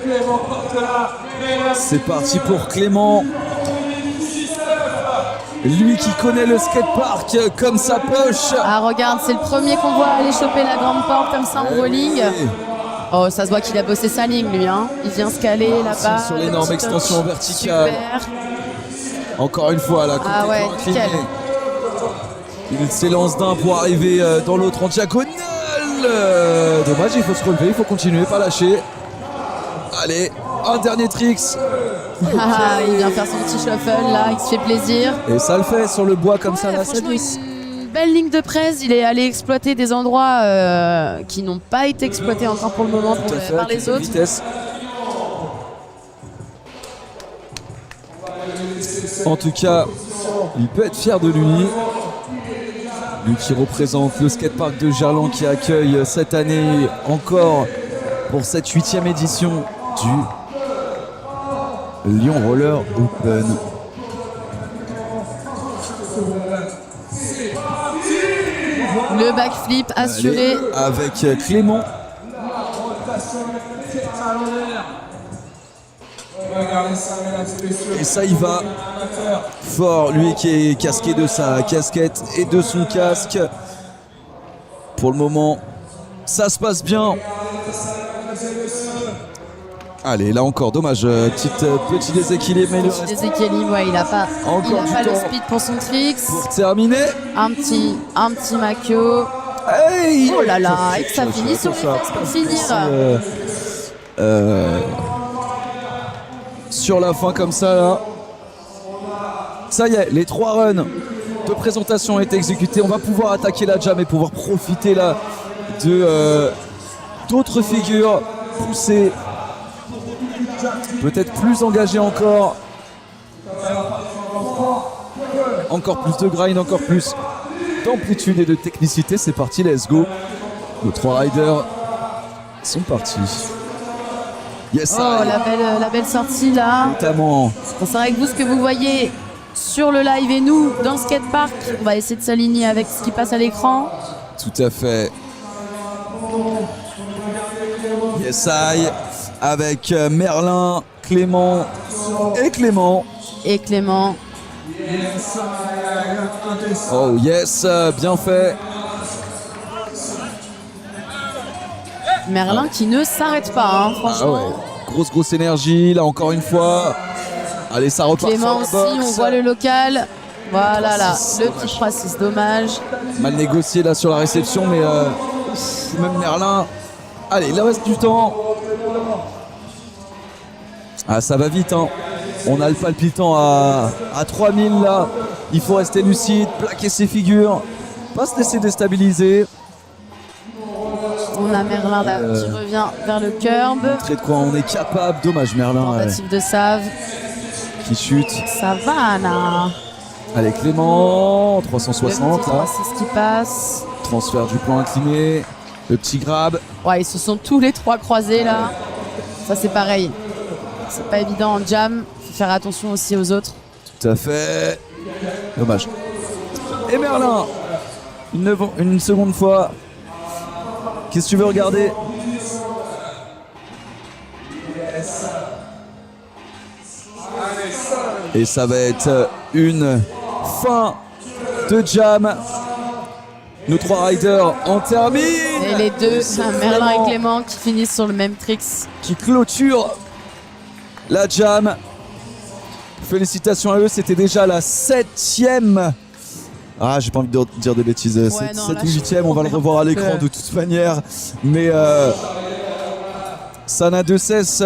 Clément Portela. C'est parti pour Clément. Lui qui connaît le skatepark comme sa poche. Ah regarde, c'est le premier qu'on voit aller choper la grande porte comme ça en rolling. Oh, ça se voit qu'il a bossé sa ligne lui, hein. Il vient se caler là-bas. Sur l'énorme extension verticale. Super. Encore une fois, là, ah ouais, nickel. Il s'élance d'un pour arriver dans l'autre en diagonale. Dommage, il faut se relever, il faut continuer, pas lâcher. Allez, un dernier tricks. Ah, il vient faire son petit shuffle là, il se fait plaisir. Et ça le fait sur le bois comme ça, là, c'est Franchement, douce. une belle ligne de presse. Il est allé exploiter des endroits qui n'ont pas été exploités encore pour le moment Tout à fait, par avec les une autres. vitesse. En tout cas, il peut être fier de lui. Lui qui représente le skatepark de Gerland qui accueille cette année encore pour cette 8e édition du Lyon Roller Open. Le backflip assuré. Allez, avec Clément. Et ça il va fort, lui qui est casqué de sa casquette et de son casque. Pour le moment, ça se passe bien. Allez, là encore, dommage, petit déséquilibre, mais le reste Déséquilibre, ouais, il a pas, Encore du le temps. speed pour son tricks. pour terminer. Un petit Makio. Hey, Oh là là, et que ça finit sur les fesses pour finir. Sur la fin comme ça là. Ça y est, les 3 runs de présentation ont été exécutés. On va pouvoir attaquer la jam et pouvoir profiter là de d'autres figures poussées, peut-être plus engagées encore. Encore plus de grind, encore plus d'amplitude et de technicité. C'est parti, let's go. Nos 3 riders sont partis. Yes, Oh, la belle sortie là. notamment. C'est vrai que vous, ce que vous voyez sur le live et nous, dans le skatepark, on va essayer de s'aligner avec ce qui passe à l'écran. Tout à fait. Yes, I. Avec Merlin, Clément et Clément. Et Clément. Oh yes, bien fait. Merlin qui ne s'arrête pas, hein, Ah franchement. ouais, grosse énergie, là encore une fois. Allez, ça repart Clément sur la aussi, box. on voit le local. Voilà là, 3-6, le petit 3-6, dommage. Mal négocié là sur la réception, mais même Merlin. Allez, il reste du temps. Ah, ça va vite, hein. On a le palpitant à 3000 là. Il faut rester lucide, plaquer ses figures, pas se laisser déstabiliser. On a Merlin là qui revient vers le curb. Montrer de quoi on est capable. Dommage, Merlin Tentative de save. qui chute. Ça va, Anna. Allez, Clément, Le 360 petit là. 3-6 qui passe. Transfert du plan incliné. Le petit grab. Ouais, ils se sont tous les 3 croisés là. Ça c'est pareil. C'est pas évident en jam. Faut faire attention aussi aux autres. Tout à fait. Dommage. Et Merlin, une seconde fois. Qu'est-ce que tu veux regarder? Et ça va être une fin de jam. Nos 3 riders en terminent. Et les deux, Merlin et Clément qui finissent sur le même tricks. Qui clôture la jam. Félicitations à eux, c'était déjà la 7e. Ah, j'ai pas envie de dire des bêtises. Ouais, 7 non, ou là, 8e, on va le revoir à l'écran de toute manière. Mais ça n'a de cesse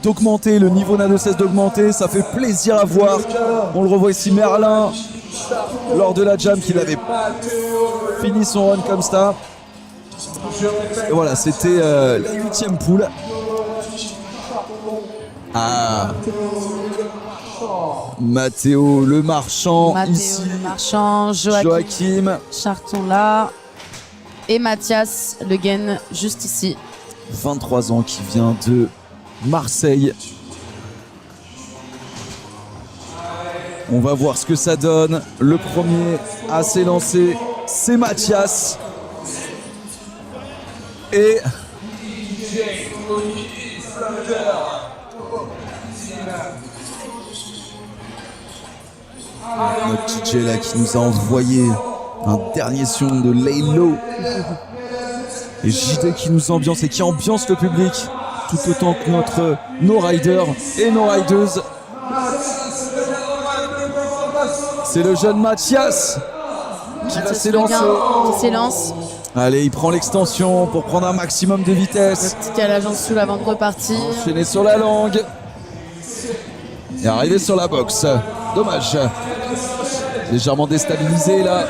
d'augmenter, le niveau n'a de cesse d'augmenter. Ça fait plaisir à voir. On le revoit ici, Merlin, lors de la jam, qu'il avait fini son run comme ça. Et voilà, c'était la 8e poule. Ah, Mathéo le marchand Mathéo ici, le marchand, Joachim, Charton là. Et Mathias Le Guen juste ici. 23 ans, qui vient de Marseille. On va voir ce que ça donne. Le premier à s'élancer, c'est Mathias. Et notre DJ là qui nous a envoyé un dernier son de Lay Low. Et JD qui nous ambiance et qui ambiance le public tout autant que nos riders et nos rideuses. C'est le jeune Mathias qui va s'élancer. Qui s'élance. Allez, il prend l'extension pour prendre un maximum de vitesse. Petit calage en dessous avant de repartir. Enchaîné sur la langue. Et arrivé sur la boxe. Dommage. Légèrement déstabilisé là.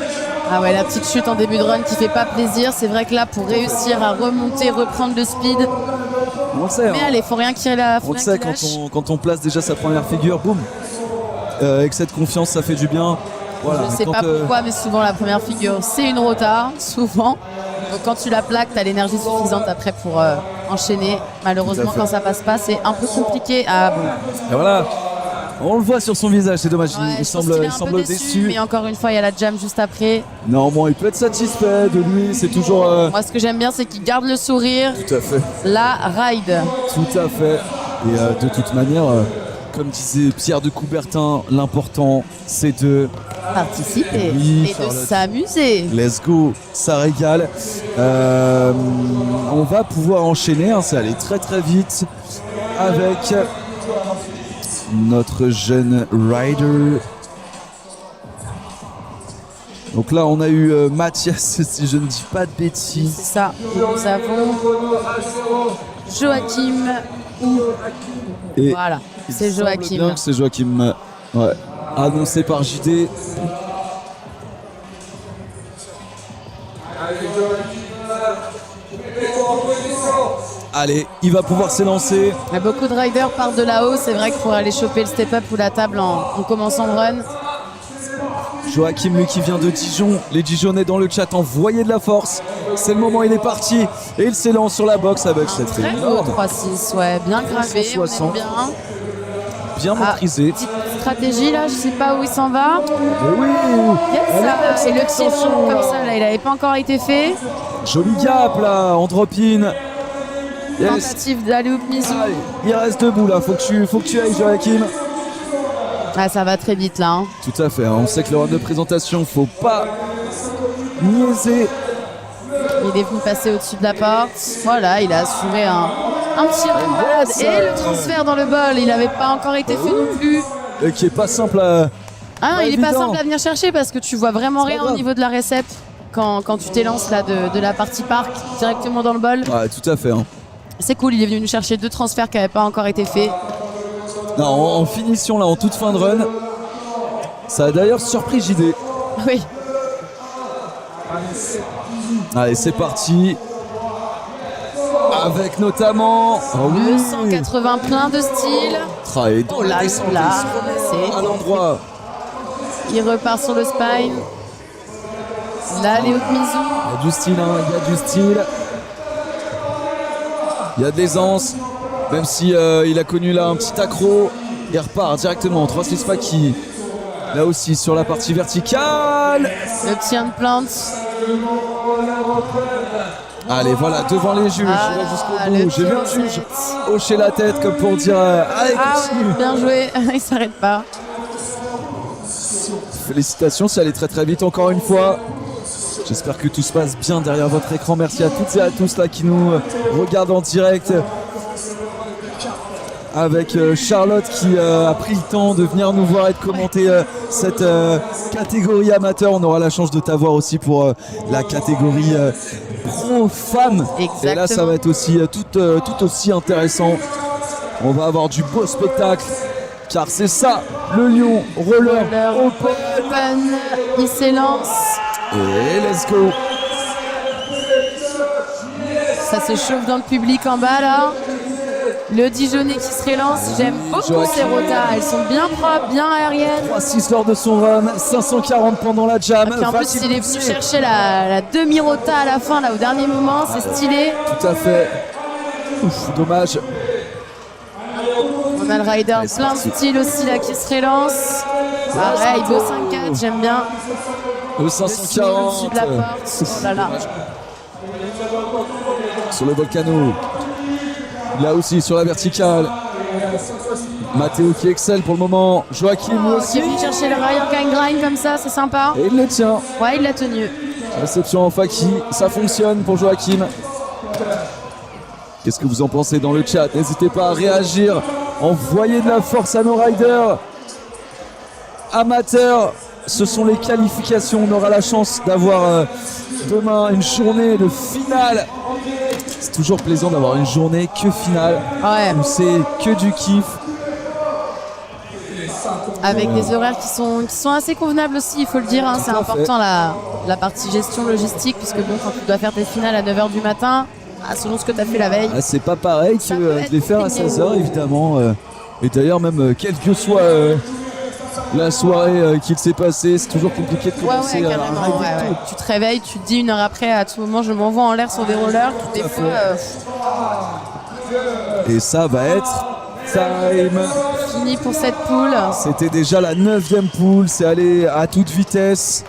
Ah ouais, la petite chute en début de run qui fait pas plaisir. C'est vrai que là, pour réussir à remonter, reprendre le speed. On le sait. Mais allez, faut rien qu'il la. On le sait quand on place déjà sa première figure, boum. Avec cette confiance, ça fait du bien. Voilà. Je sais pas pourquoi, mais souvent la première figure, c'est une rota, souvent. Donc quand tu la plaques, tu as l'énergie suffisante après pour enchaîner. Malheureusement, quand ça passe pas, c'est un peu compliqué. Ah bon. Et voilà. On le voit sur son visage, c'est dommage. Ouais, il semble un peu déçu. Mais encore une fois, il y a la jam juste après. Néanmoins, il peut être satisfait de lui. C'est toujours. Moi, ce que j'aime bien, c'est qu'il garde le sourire. Tout à fait. La ride. Tout à fait. Et de toute manière, comme disait Pierre de Coubertin, l'important, c'est de participer oui, et Charlotte. de s'amuser. Let's go, ça régale. On va pouvoir enchaîner, hein, ça allait très très vite avec notre jeune rider. Donc là on a eu Mathias, si je ne dis pas de bêtises. C'est ça, nous avons Joachim et voilà, c'est Joachim. C'est Joachim, ouais. Annoncé par JD. Allez, il va pouvoir s'élancer. Beaucoup de riders partent de là-haut. C'est vrai qu'il faut aller choper le step-up ou la table en commençant le run. Joachim, lui qui vient de Dijon. Les Dijonnais dans le chat, envoyez de la force. C'est le moment, il est parti. Et il s'élance sur la boxe avec cette très haut 3-6, ouais, bien gravé, 160. on aime bien. Bien maîtrisé. Petite stratégie là, je sais pas où il s'en va. Et oui, yes, et le tirant comme ça, là, il n'avait pas encore été fait. Joli gap là, en drop-in. Yes. Tentative d'aller au Mizu. Il reste debout là, faut que tu ailles Joachim. Ah, ça va très vite là. Hein. Tout à fait, hein. On sait que le run de présentation, faut pas niaiser. Il est venu passer au-dessus de la porte. Voilà, il a assuré un petit run. Et le transfert dans le bol, il n'avait pas encore été fait non plus. Et qui est pas simple à... Ah, il est pas simple à venir chercher parce que tu vois vraiment rien au niveau de la récep quand tu t'élances là de la partie parc directement dans le bol. Ouais, tout à fait. Hein. C'est cool, il est venu nous chercher 2 transferts qui n'avaient pas encore été faits. Non, en finition là, en toute fin de run. Ça a d'ailleurs surpris JD. Oui. Allez, c'est parti. Avec notamment le 180 plein de style. Et dans là, c'est à l'endroit. Il repart sur le spine. Là, Léo Mizu. Il y a du style, hein, il y a du style. Il y a de l'aisance. Même si il a connu là un petit accro. Il repart directement en 3-6 Paki. Là aussi sur la partie verticale. Le petit handplant. Allez, voilà, devant les juges, jusqu'au bout. J'ai vu un juge hocher la tête comme pour dire allez, continue. Bien joué, il s'arrête pas. Félicitations, ça allait très très vite encore une fois. J'espère que tout se passe bien derrière votre écran. Merci à toutes et à tous là qui nous regardent en direct. Avec Charlotte qui a pris le temps de venir nous voir et de commenter cette catégorie amateur. On aura la chance de t'avoir aussi pour la catégorie pro-femme. Et là, ça va être aussi tout aussi intéressant. On va avoir du beau spectacle. Car c'est ça, le Lyon Roller Open. Il s'élance. Et let's go. Ça se chauffe dans le public en bas là. Le Dijonnais qui se relance, j'aime beaucoup ces rotas, elles sont bien propres, bien aériennes. 3-6 lors de son run, 540 pendant la jam. Et en plus, il est venu chercher la demi-rota à la fin, là, au dernier moment, c'est stylé. Tout à fait. Ouf, dommage. On a le rider plein de style aussi là qui se relance. Pareil, beau 5-4, j'aime bien. Le 540. Au-dessus de la porte. Oh là là. Sur le volcano. Là aussi sur la verticale. Mathéo qui excelle pour le moment. Joachim aussi. Qui est venu chercher le rider grind comme ça, c'est sympa. Et il le tient. Ouais, il l'a tenu. Réception en Faki, ça fonctionne pour Joachim. Qu'est-ce que vous en pensez dans le chat? N'hésitez pas à réagir. Envoyez de la force à nos riders. Amateurs, ce sont les qualifications. On aura la chance d'avoir demain une journée de finale. C'est toujours plaisant d'avoir une journée que finale. Ouais. Où c'est que du kiff. Avec des horaires qui sont assez convenables aussi, il faut le dire. Hein. C'est Tout à fait. important la partie gestion logistique, puisque bon, quand tu dois faire tes finales à 9h du matin, selon ce que tu as fait la veille. Ah, c'est pas pareil Ça que peut de être les faire à compliqué. 16h évidemment. Et d'ailleurs même quelle que soit la soirée qu'il s'est passée, c'est toujours compliqué de Ouais, commencer à carrément. rêver Ouais, tôt. ouais. Tu te réveilles, tu te dis une heure après, à tout moment, je m'envoie en l'air sur des rollers. Des à fois, Et ça va être time. fini pour cette poule. C'était déjà la 9e poule, c'est allé à toute vitesse.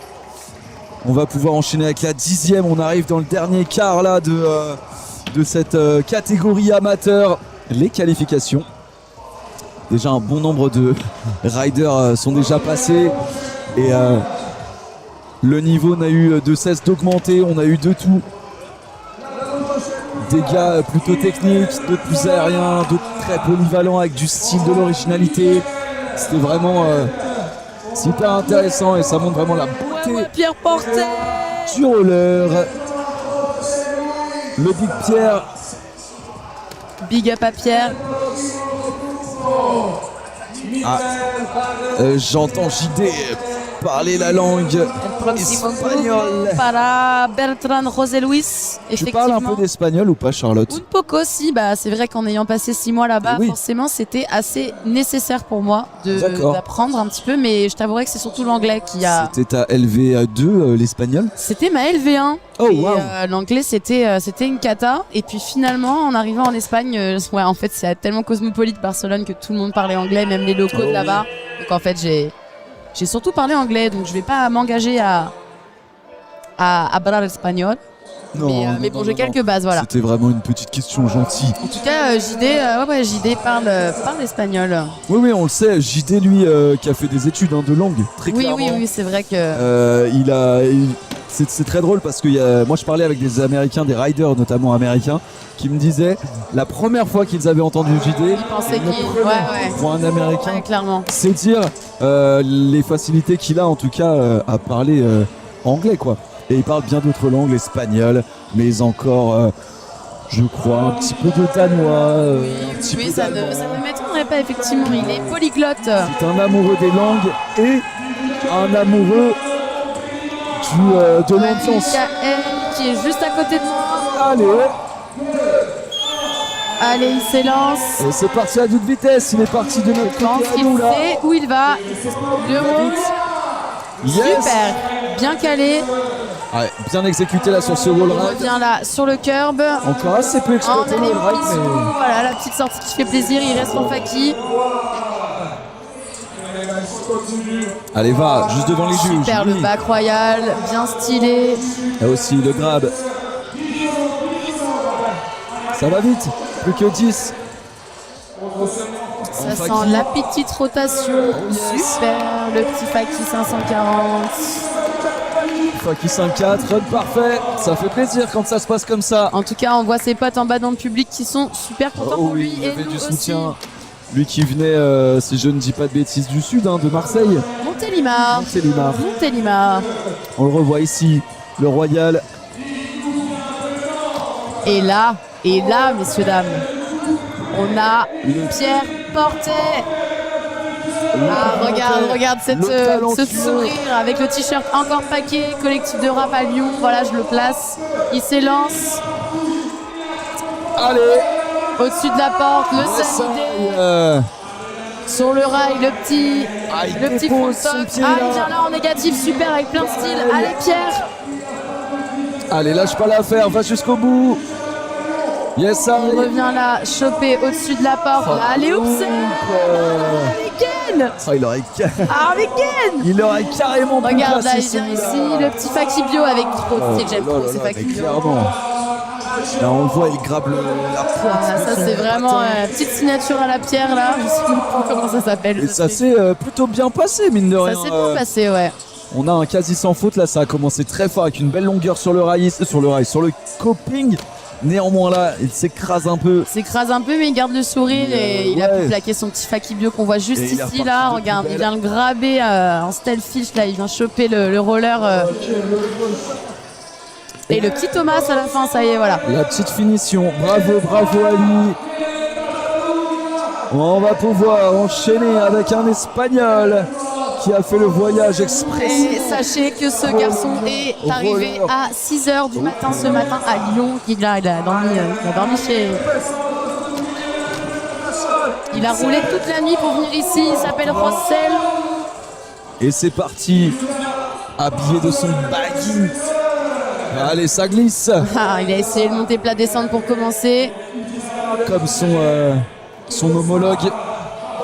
On va pouvoir enchaîner avec la 10e. On arrive dans le dernier quart là de cette catégorie amateur. Les qualifications. Déjà un bon nombre de riders sont déjà passés. Et le niveau n'a eu de cesse d'augmenter. On a eu de tout. Des gars plutôt techniques, d'autres plus aériens, d'autres très polyvalents avec du style, de l'originalité. C'était vraiment super intéressant et ça montre vraiment la beauté Pierre Portet. du roller. Le Big Pierre, Big up à Pierre. j'entends JD parler la langue espagnole. Para Bertrand José Luis. Tu parles un Effectivement. peu d'espagnol ou pas, Charlotte? Un poco, si, bah, c'est vrai qu'en ayant passé 6 mois là-bas, Oui. forcément, c'était assez nécessaire pour moi D'accord. d'apprendre un petit peu, mais je t'avouerai que c'est surtout l'anglais qui a. C'était ta LV2, l'espagnol? C'était ma LV1. Oh, Et, wow. l'anglais, c'était une cata. Et puis finalement, en arrivant en Espagne, ouais, en fait, c'est tellement cosmopolite Barcelone que tout le monde parlait anglais, même les locaux de là-bas. Donc en fait, j'ai surtout parlé anglais, donc je vais pas m'engager à hablar espagnol. Mais bon, j'ai quelques bases, voilà. C'était vraiment une petite question gentille. En tout cas, JD parle espagnol. Oui, on le sait. JD, lui, qui a fait des études de langue, très Oui, clairement. oui, c'est vrai que. C'est très drôle parce que moi, je parlais avec des Américains, des riders notamment américains, qui me disaient la première fois qu'ils avaient entendu JD, Ils pensaient qu'il. Ouais, pour un Américain, ouais, clairement. c'est dire les facilités qu'il a en tout cas à parler anglais, quoi. Et il parle bien d'autres langues, l'espagnol, mais encore, je crois, un petit peu de danois, un petit Oui, peu ça d'allemand. ne m'étonnerait pas, effectivement. Il est polyglotte. C'est un amoureux des langues et un amoureux de l'ambiance. Michael, qui est juste à côté de moi. Allez, il s'élance. Et c'est parti à toute vitesse, il est parti de notre Je pense côté à qu'il nous là. sait où il va. Le roll. Yes. Super. Bien calé. Ouais, bien exécuté là sur ce wall Il ride. revient là sur le curb. Encore assez peu En exploité le wall ride, évolution. mais Voilà, la petite sortie qui fait plaisir. Il reste en faki. allez va, juste devant les juges. Super, le Oui. back royal. Bien stylé. Là aussi le grab. Ça va vite, plus que 10. Ça Faki. sent la petite rotation. Super. Le petit faki 540. Faki 5-4, run parfait. Ça fait plaisir quand ça se passe comme ça. En tout cas, on voit ses potes en bas dans le public qui sont super contents Oh pour lui. oui, il y Et avait nous du aussi. soutien. Lui qui venait, si je ne dis pas de bêtises, du sud, de Marseille. Montélimar. Montélimar. Montélimar. On le revoit ici, le Royal. Et là, messieurs, dames, on a Pierre Portet. Ah, regarde Le ce talentueux. sourire avec le t-shirt encore paquet, collectif de rap à Lyon. Voilà, je le place. Il s'élance Allez, au-dessus de la porte, le ça, salidé. Sur le rail, le petit front dépose son top. pied, Ah, là. il vient là en négatif, super, avec plein de style. Allez, Pierre. Allez, lâche pas l'affaire, va jusqu'au bout. Yes, ça Il revient là, chopé au-dessus de la porte. Là, allez, oups. Again. Il aurait carrément pu Regarde là, placer il vient son- ici, le petit Fakibio avec trop de style. J'aime trop ces mais Fakibio. clairement. Là, on le voit, il grabe la pointe. Ah, de ça son c'est vraiment patin. petite signature à la pierre là. Je sais même pas comment ça s'appelle. Et ça s'est plutôt bien passé, mine de Ça rien. s'est bien passé, ouais. On a un quasi sans faute là, ça a commencé très fort avec une belle longueur sur le rail, sur le coping. Néanmoins là, il s'écrase un peu. S'écrase un peu mais il garde le sourire et il a ouais. pu plaquer son petit Fakibio qu'on voit juste Et il est ici reparti là. de Regarde, plus il belle. vient le graber en stealth fish là, il vient choper le roller. Et le petit Thomas à la fin, ça y est, voilà. La petite finition, bravo à lui. On va pouvoir enchaîner avec un Espagnol qui a fait le voyage express. Et sachez que ce garçon est arrivé à 6h du matin ce matin à Lyon. Il a dormi chez... Il a roulé toute la nuit pour venir ici. Il s'appelle Rossel. Et c'est parti, habillé de son baggy. Allez, ça glisse. Ah, il a essayé de monter plat descente pour commencer. Comme son homologue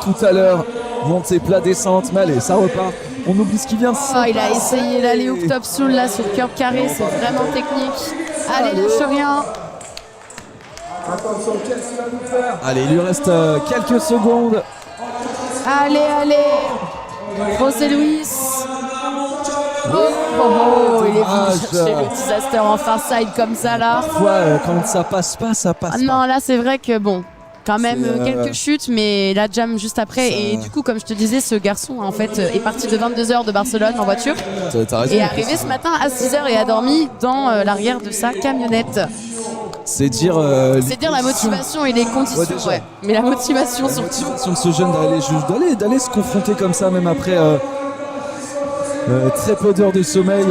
tout à l'heure. Montée plat descente, mais allez, ça repart. On oublie ce qui vient de se Il a essayé l'aller au top soul là sur curb carré. C'est vraiment technique. Allez, lâche rien. Attention, qu'est-ce qu'il va nous faire? Allez, il lui reste quelques secondes. Allez. José Luis. Il est venu chercher le disaster en far side comme ça là. Parfois, quand ça passe pas, ça passe pas. Non, là c'est vrai que bon, quand même C'est, quelques chutes, mais la jam juste après. Ça- Et du coup, comme je te disais, ce garçon en fait est parti de 22h de Barcelone en voiture T'as raison. et est arrivé ce matin à 6h et a dormi dans l'arrière de sa camionnette. C'est dire, C'est dire la motivation et les conditions, Ouais, déjà. mais la motivation la surtout. motivation de ce jeune d'aller se confronter comme ça, même après très peu d'heures de sommeil.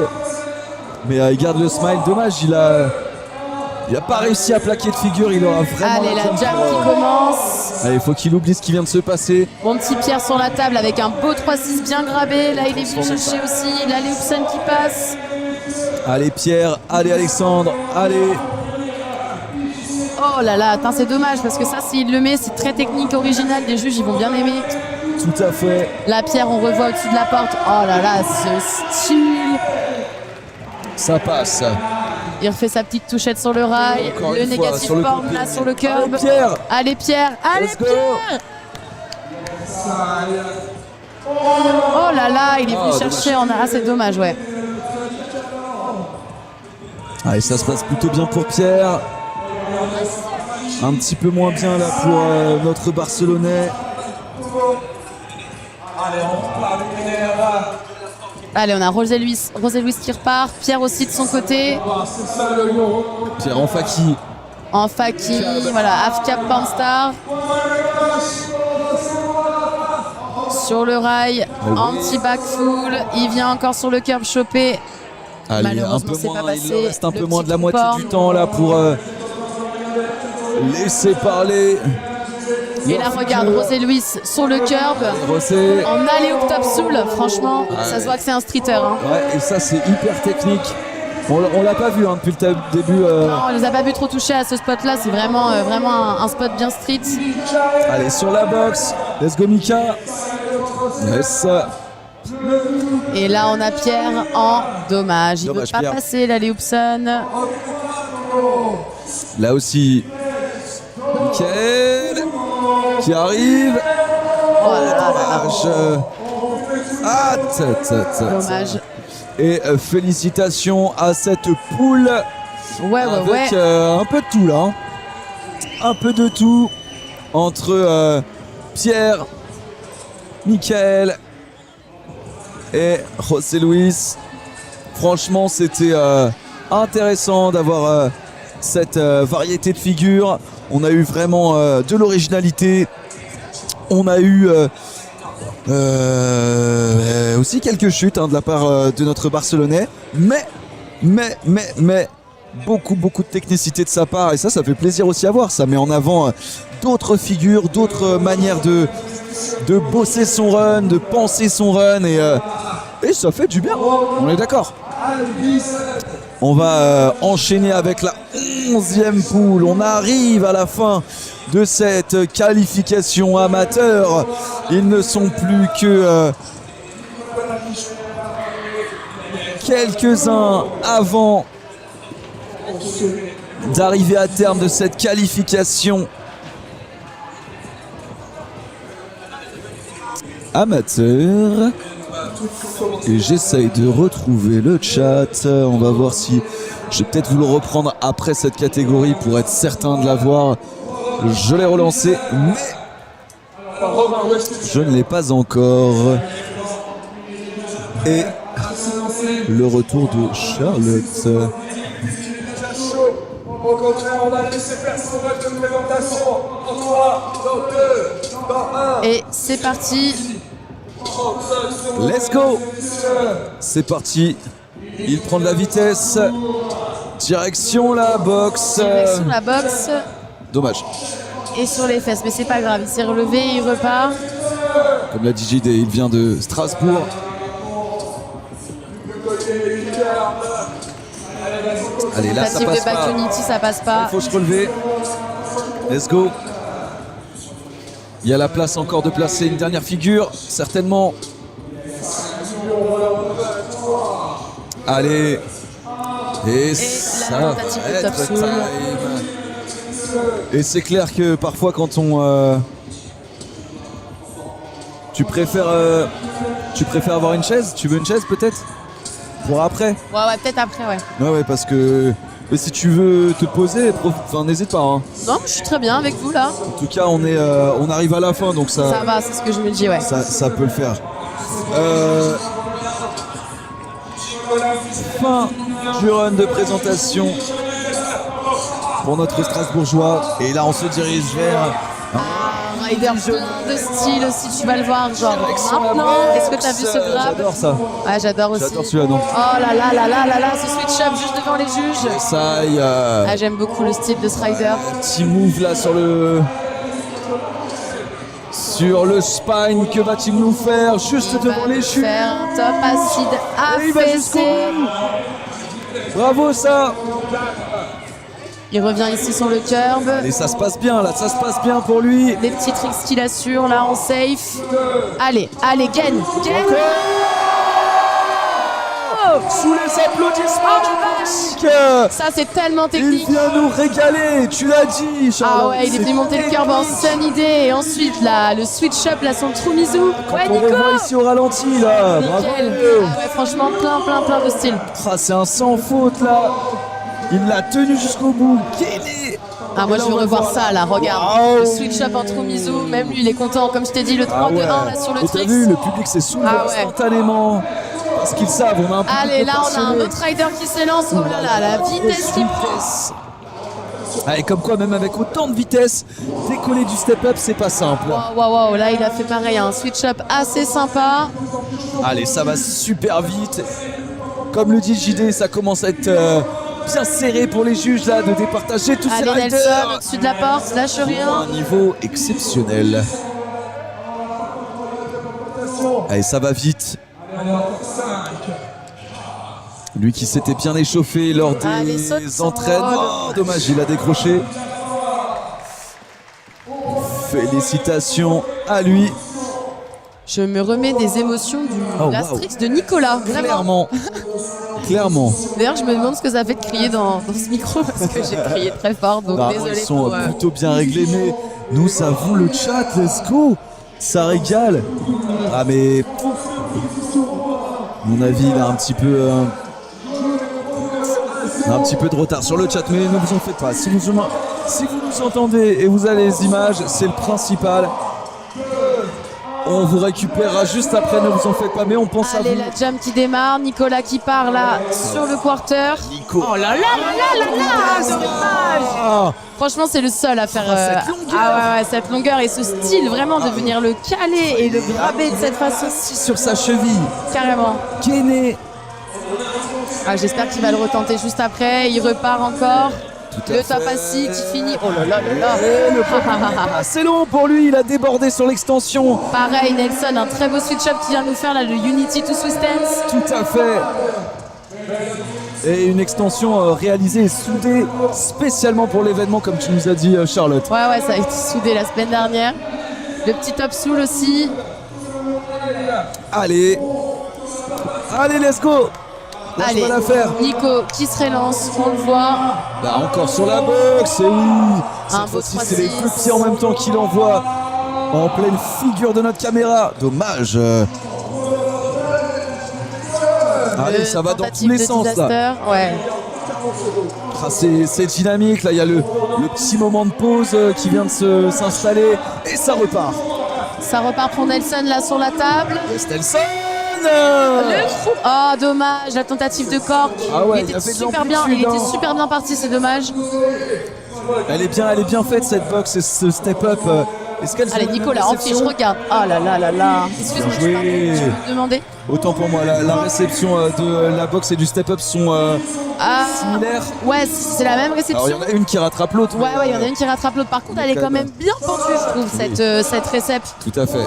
Mais il garde le smile. Dommage, il a pas réussi à plaquer de figure. Il aura vraiment. Allez, la jam qui commence. Allez, il faut qu'il oublie ce qui vient de se passer. Mon petit Pierre sur la table avec un beau 3-6 bien grabé. Là, il est venu chercher aussi la Léoupson qui passe. Allez Pierre, allez Alexandre, allez. Oh là là, attends, c'est dommage parce que ça, s'il le met, c'est très technique, original. Les juges, ils vont bien aimer. Tout à fait. La Pierre, on revoit au-dessus de la porte. Oh là là, ce style. Ça passe. Il refait sa petite touchette sur le rail. Encore Le une fois, négatif sur le form côté. là sur le curb. Allez Pierre. Allez Pierre, allez Let's go. Pierre. Oh là là, il est venu Oh, chercher en a. C'est dommage, ouais. Allez, ça se passe plutôt bien pour Pierre. Un petit peu moins bien là pour notre Barcelonais. Allez, on a José Luis qui repart. Pierre aussi de son côté. C'est ça le lion. Pierre en faki. En Faki, voilà, half cap Panstar. Sur le rail, oui. anti-back full. Il vient encore sur le curb choper. Allez, un Malheureusement, peu c'est moins, pas passé. il reste un Le peu moins petit de la moitié porn. du temps là pour laisser parler. Et là, regarde, José Luis sur le curb. Rosset. En aller au top soul, franchement, ça se voit que c'est un streeter. Hein. Ouais, et ça c'est hyper technique. On l'a pas vu hein, depuis le début. Non, on les a pas vu trop toucher à ce spot-là. C'est vraiment, vraiment un spot bien street. Allez, sur la box. Let's go Mika. Yes. Et là, on a Pierre en dommage. Il ne veut Dommage, pas Pierre. passer la Léoupson. Là aussi, Mickaël qui arrive. Oh là là là. Dommage. Ah, Dommage. Et félicitations à cette poule Ouais. avec un peu de tout là. Hein. Un peu de tout entre Pierre, Mickaël et José Luis. Franchement, c'était intéressant d'avoir cette variété de figures. On a eu vraiment de l'originalité. On a eu aussi quelques chutes hein, de la part de notre Barcelonais. Mais, beaucoup de technicité de sa part. Et ça fait plaisir aussi à voir. Ça met en avant d'autres figures, d'autres manières de bosser son run, de penser son run. Et ça fait du bien. On est d'accord. On va enchaîner avec la 11e poule. On arrive à la fin de cette qualification amateur. Ils ne sont plus que quelques-uns avant d'arriver à terme de cette qualification amateur. Et j'essaye de retrouver le chat. On va voir si je vais peut-être vous le reprendre après cette catégorie pour être certain de l'avoir. Je l'ai relancé, mais je ne l'ai pas encore. Et le retour de Charlotte. Au contraire, on va laisser faire son rêve de présentation. En 3, dans 2, dans 1. Et c'est parti. 35 secondes. Let's go. C'est parti. Il prend de la vitesse. Direction la boxe. Direction la boxe Dommage. et sur les fesses. Mais c'est pas grave, il s'est relevé, il repart. Comme l'a dit JD, il vient de Strasbourg. Allez, là ça Tentative passe de back pas. unity, ça passe pas. Il faut se relever. Let's go. Il y a la place encore de placer une dernière figure, certainement. Allez. Et ça va tentative de être top soul. time. Et c'est clair que parfois quand on... Tu préfères avoir une chaise? Tu veux une chaise peut-être? Pour après? Ouais, peut-être après, ouais. Ouais, parce que... Mais si tu veux te poser, n'hésite pas. Hein. Non, je suis très bien avec vous là. En tout cas, on arrive à la fin, donc Ça va, c'est ce que je me dis, ouais. ça peut le faire. Fin du run de présentation pour notre Strasbourgeois. Et là, on se dirige vers... Rider plein de style aussi, tu vas le voir, genre Direction la maintenant. boxe. Est-ce que t'as vu ce grab? J'adore ça. Ouais, j'adore aussi. J'adore celui-là, non. Oh là là là là là là, ce switch up juste devant les juges. Ça, il y Ah, j'aime beaucoup le style de ce rider. petit move là sur le spine. Que va-t-il nous faire juste devant les chutes? Faire un top acide Et il va jusqu'au affaissé. bout. Bravo ça. Il revient ici sur le curb. Et ça se passe bien là, ça se passe bien pour lui. Des petits tricks qu'il assure là en safe. Allez, gain. Sous les applaudissements du public. Ça c'est tellement Il technique. vient nous régaler, tu l'as dit Charles. Ah ouais, il est venu monter le curb en sunny day. Et ensuite là, le switch up là, son Trumizu. Ouais, On Nico. revoit ici au ralenti là. Nickel. Bravo. Ah ouais, franchement, plein de style. Ah, c'est un sans faute là. Il l'a tenu jusqu'au bout. Ah, moi je veux revoir ça là, regarde. Wow. Le switch up en Trumizu, même lui il est content. Comme je t'ai dit, le 3-2-1 là sur le Et t'as trick. vu, le public s'est soulevé Ah ouais. instantanément. Parce qu'ils savent, on a un public Allez, là on a un passionné. autre rider qui s'élance. Oh là là, la vitesse qui prend. Ah, et comme quoi, même avec autant de vitesse, décoller du step-up, c'est pas simple. Waouh, là il a fait pareil, un switch up assez sympa. Allez, ça va super vite. Comme le dit JD, ça commence à être bien serré pour les juges là de départager tous ces Allez, riders. Nelson, au-dessus de la porte, lâche rien. Un niveau exceptionnel. Allez, ça va vite. Lui qui s'était bien échauffé lors Allez, des saute sans entraînements. vol. Dommage, il a décroché. Félicitations à lui. Je me remets des émotions du Oh, l'Astrix de Nicolas, vraiment. Clairement. Clairement. D'ailleurs, je me demande ce que ça fait de crier dans ce micro parce que j'ai crié très fort, donc Non, désolé. ils sont pour, plutôt bien réglés, mais nous, ça vous le chat, let's go. Ça régale. Ah, mais. À mon avis, il a un petit peu. Un petit peu de retard sur le chat, mais ne vous en faites pas. Si vous nous entendez et vous avez les images, c'est le principal. On vous récupérera juste après, ne vous en faites pas, mais on pense Allez, à vous. la jam qui démarre, Nicolas qui part là sur le quarter. Nico. Oh là là, dommage. Ah, Franchement, c'est le seul à faire cette longueur. ah ouais, cette longueur et ce style vraiment de venir le caler et le graber de cette façon, sur sa cheville. carrément. Gainé. Ah, j'espère qu'il va le retenter juste après. Il repart encore. Tout à Le fait. top assis qui finit. Oh là là là là. Et le c'est long pour lui, il a débordé sur l'extension. Pareil, Nelson, un très beau switch-up qui vient nous faire là, le Unity to Swiss Stance. Tout à fait. Et une extension réalisée et soudée spécialement pour l'événement, comme tu nous as dit, Charlotte. Ouais, ça a été soudé la semaine dernière. Le petit top soul aussi. Allez, let's go. Lâche Allez, pas l'affaire. Nico qui se relance, on le voit. Bah, encore sur la boxe, et oui. Un Cette beau fois-ci, c'est les 3-6. deux pieds en même temps qu'il envoie en pleine figure de notre caméra. Dommage. Allez, ça va dans tous Tentative les de sens là. disaster. Ouais. Ah, c'est dynamique, là il y a le petit moment de pause qui vient de s'installer et ça repart. Ça repart pour Nelson là sur la table. Stelson. Le trou. Ah, dommage, la tentative de cork. Ah ouais, il il y était avait de super bien, l'amplitude, il était hein. super bien parti, c'est dommage. Elle est bien faite cette boxe et ce step-up. Est-ce qu'elle Allez, Nicolas, en fiche, regarde. Ah là là là là. Excuse-moi, Bien joué. je peux te demander. Autant pour moi, la réception de la boxe et du step-up sont similaires. Ouais, c'est la même Alors il y réception. en a une qui rattrape l'autre. Ouais, il y en a une qui rattrape l'autre. Par contre, elle est quand même bien pendue, je trouve, cette récep. Tout à fait.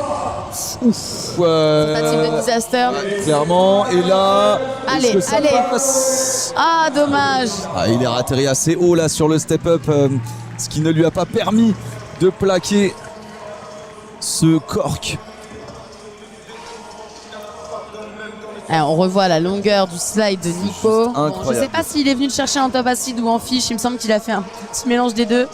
Ouf. Tentative de disaster. Clairement. Et là, Allez, est-ce que ça allez. passe Ah, dommage. Ah, il est atterri assez haut là sur le step-up, ce qui ne lui a pas permis de plaquer ce cork. Alors, on revoit la longueur du slide de Nico. Bon, je sais pas s'il est venu le chercher en top acid ou en fiche. Il me semble qu'il a fait un petit mélange des deux.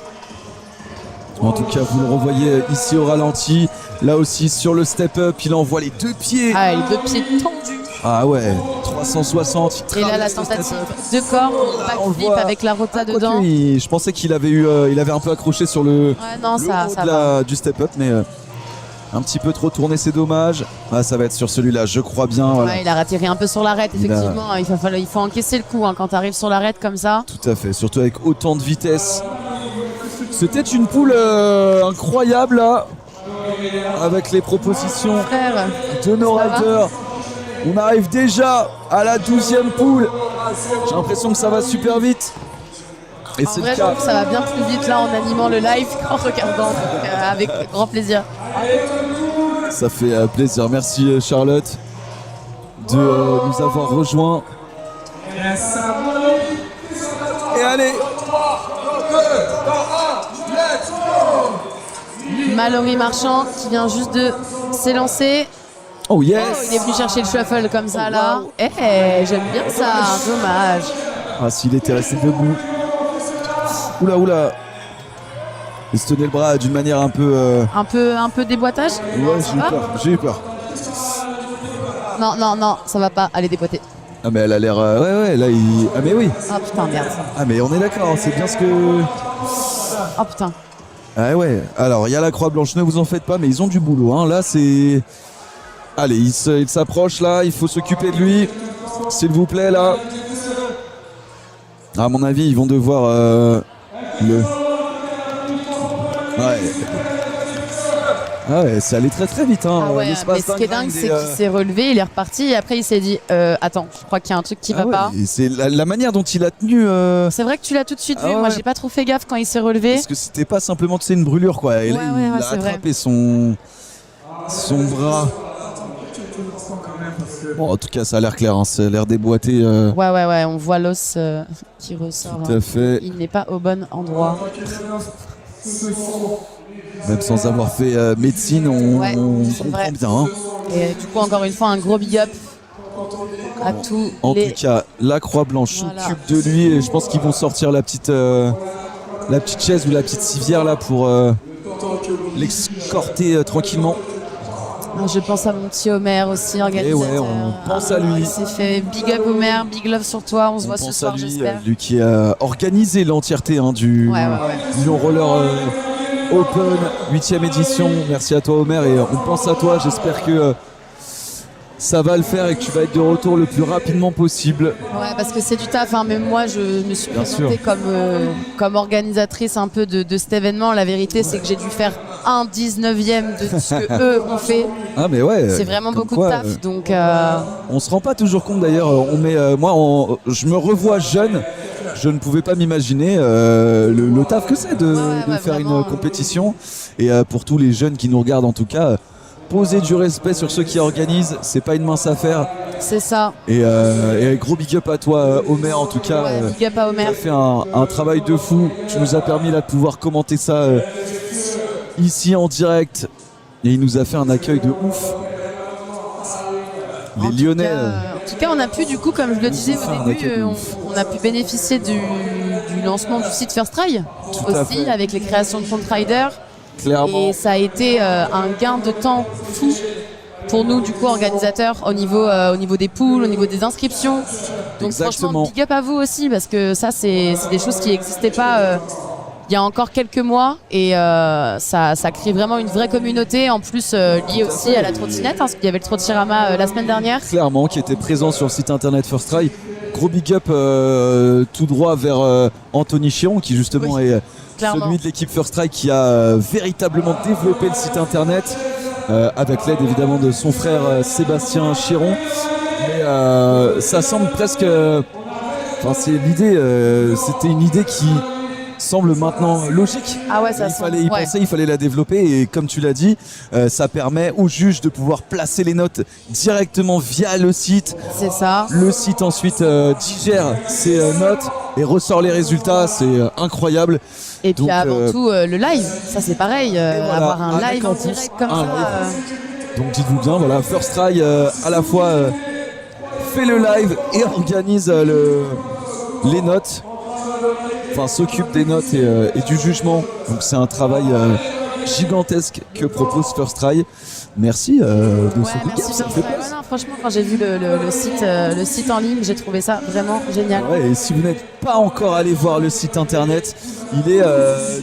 En tout cas, vous le revoyez ici au ralenti. Là aussi, sur le step-up, il envoie les deux pieds. Ah, les deux pieds tendus. Ah ouais, 360. Et là, la tentative de corps, on le backflip voit. avec la rota Quoique, dedans. je pensais qu'il avait il avait un peu accroché sur le, Ouais, non, le ça haut va. du step-up, mais un petit peu trop tourné, c'est dommage. Ah, ça va être sur celui-là, je crois bien. Voilà. Ouais, il a ratiré un peu sur l'arête, effectivement. Il faut encaisser le coup hein, quand tu arrives sur l'arête comme ça. Tout à fait, surtout avec autant de vitesse. C'était une poule incroyable là, avec les propositions Frère, de nos ça va riders. On arrive déjà à la 12e poule. J'ai l'impression que ça va super vite. Et en c'est vrai, le je cas. trouve que ça va bien plus vite là en animant le live qu'en regardant. Donc, avec grand plaisir. Ça fait plaisir. Merci Charlotte de nous avoir rejoints. Et allez, Mallory Marchand qui vient juste de s'élancer. oh Oh, yes. il est venu chercher le shuffle comme ça là. wow. J'aime bien ça, dommage. Ah, s'il était resté debout. Oula. Il se tenait le bras d'une manière un peu. Un peu déboîtage. Ouais, Ça va j'ai eu peur. Non, ça va pas. Allez, déboîter. Ah, mais elle a l'air. Ouais, là, il. Ah, mais oui. Oh putain, merde. Ah, mais on est d'accord, c'est bien ce que. Oh putain. Ah, ouais. Alors, il y a la croix blanche, ne vous en faites pas, mais ils ont du boulot. Hein. Là, c'est. Allez, il s'approche là, il faut s'occuper de lui. S'il vous plaît, là. À mon avis, ils vont devoir le. Ouais. Ah ouais, c'est allé très très vite. Hein. Ah ouais, L'espace mais ce qui est d'un dingue, grind c'est qu'il s'est relevé, il est reparti et après il s'est dit attends, je crois qu'il y a un truc qui va pas. Et c'est la manière dont il a tenu. C'est vrai que tu l'as tout de suite vu. Ah Moi, ouais. j'ai pas trop fait gaffe quand il s'est relevé. Parce que c'était pas simplement une brûlure quoi. Et là, Ouais, il a c'est vrai. attrapé son bras. Bon, en tout cas, ça a l'air clair. Hein. Ça a l'air déboîté. Ouais, on voit l'os qui ressort. Tout à fait. Il n'est pas au bon endroit. Même sans avoir fait médecine, on Ouais, c'est comprend vrai. bien. Hein. Et du coup, encore une fois, un gros big up à tous En les. tout cas, la Croix-Blanche Voilà. s'occupe de lui et je pense qu'ils vont sortir la petite chaise ou la petite civière là pour l'escorter tranquillement. Je pense à mon petit Homer aussi, organisateur. Et ouais, on pense à lui. Il s'est fait big up Homer, big love sur toi. On se On voit ce pense soir, à lui, j'espère. lui qui a organisé l'entièreté hein, du Ouais. Lyon Roller Open 8e édition. Merci à toi Homer et on pense à toi. J'espère que ça va le faire et que tu vas être de retour le plus rapidement possible. Ouais, parce que c'est du taf. Hein. Même moi, je me suis Bien présentée comme organisatrice un peu de cet événement. La vérité, c'est que j'ai dû faire 1/19e de ce que eux ont fait. Ah mais ouais. C'est vraiment comme beaucoup quoi, de taf. Donc, on se rend pas toujours compte d'ailleurs. Je me revois jeune. Je ne pouvais pas m'imaginer le taf que c'est de faire vraiment, une compétition. Et pour tous les jeunes qui nous regardent en tout cas, poser du respect sur ceux qui organisent, c'est pas une mince affaire. c'est ça. Et gros big up à toi Homer en tout cas. Ouais, big up à Tu Homer. as fait un travail de fou. Tu nous as permis là de pouvoir commenter ça ici en direct. Et il nous a fait un accueil de ouf. Les Lyonnais. En tout cas, on a pu, du coup, comme je le disais fait un au début, accueil de ouf. on a pu bénéficier du lancement du site First Try Tout à aussi, fait. avec les créations de Front Rider. Clairement. Et ça a été un gain de temps fou pour nous, du coup, organisateurs, au niveau des poules, au niveau des inscriptions. Donc Exactement. franchement, big up à vous aussi, parce que ça, c'est des choses qui n'existaient pas il y a encore quelques mois et ça crée vraiment une vraie communauté en plus liée aussi à la trottinette parce qu'il y avait le Trottirama la semaine dernière. Clairement, qui était présent sur le site internet First Try. Gros big up tout droit vers Anthony Chiron qui justement est clairement celui de l'équipe First Try qui a véritablement développé le site internet avec l'aide évidemment de son frère Sébastien Chiron. Mais ça semble presque... c'est l'idée, c'était une idée qui semble maintenant logique. Ah ouais, ça il fallait y penser, il fallait la développer et comme tu l'as dit, ça permet aux juges de pouvoir placer les notes directement via le site. C'est ça. Le site ensuite digère ces notes et ressort les résultats, c'est incroyable. Et puis donc, avant tout le live, ça c'est pareil, voilà, avoir un avec live en direct comme ça. Donc dites-vous bien, voilà, First Try à la fois fait le live et organise les notes. Enfin, s'occupe des notes et du jugement. Donc c'est un travail gigantesque que propose First Try. Merci de ce big up, ça me fait plaisir. Non, franchement, quand j'ai vu le site en ligne, j'ai trouvé ça vraiment génial. Ouais, et si vous n'êtes pas encore allé voir le site internet, il est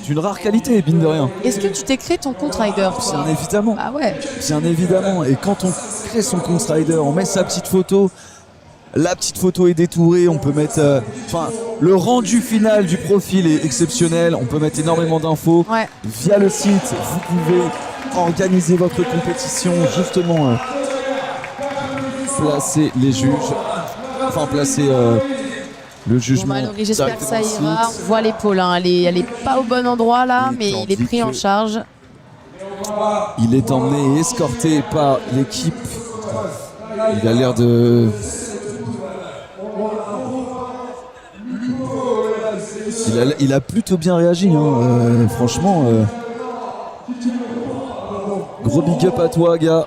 d'une rare qualité, mine de rien. Est-ce que tu t'es créé ton compte rider? Bien évidemment. Ah ouais. Bien évidemment. Et quand on crée son compte rider, on met sa petite photo. La petite photo est détourée, on peut mettre... le rendu final du profil est exceptionnel, on peut mettre énormément d'infos. Ouais. Via le site, vous pouvez organiser votre compétition, justement placer les juges, placer le jugement. Bon, Laurie, j'espère que ça directement au ira. site. On voit l'épaule, hein. Elle est pas au bon endroit là, mais il est tandis pris en que- charge. Il est emmené et escorté par l'équipe. Il a l'air de... Il a plutôt bien réagi, hein. Franchement. Gros big up à toi, gars.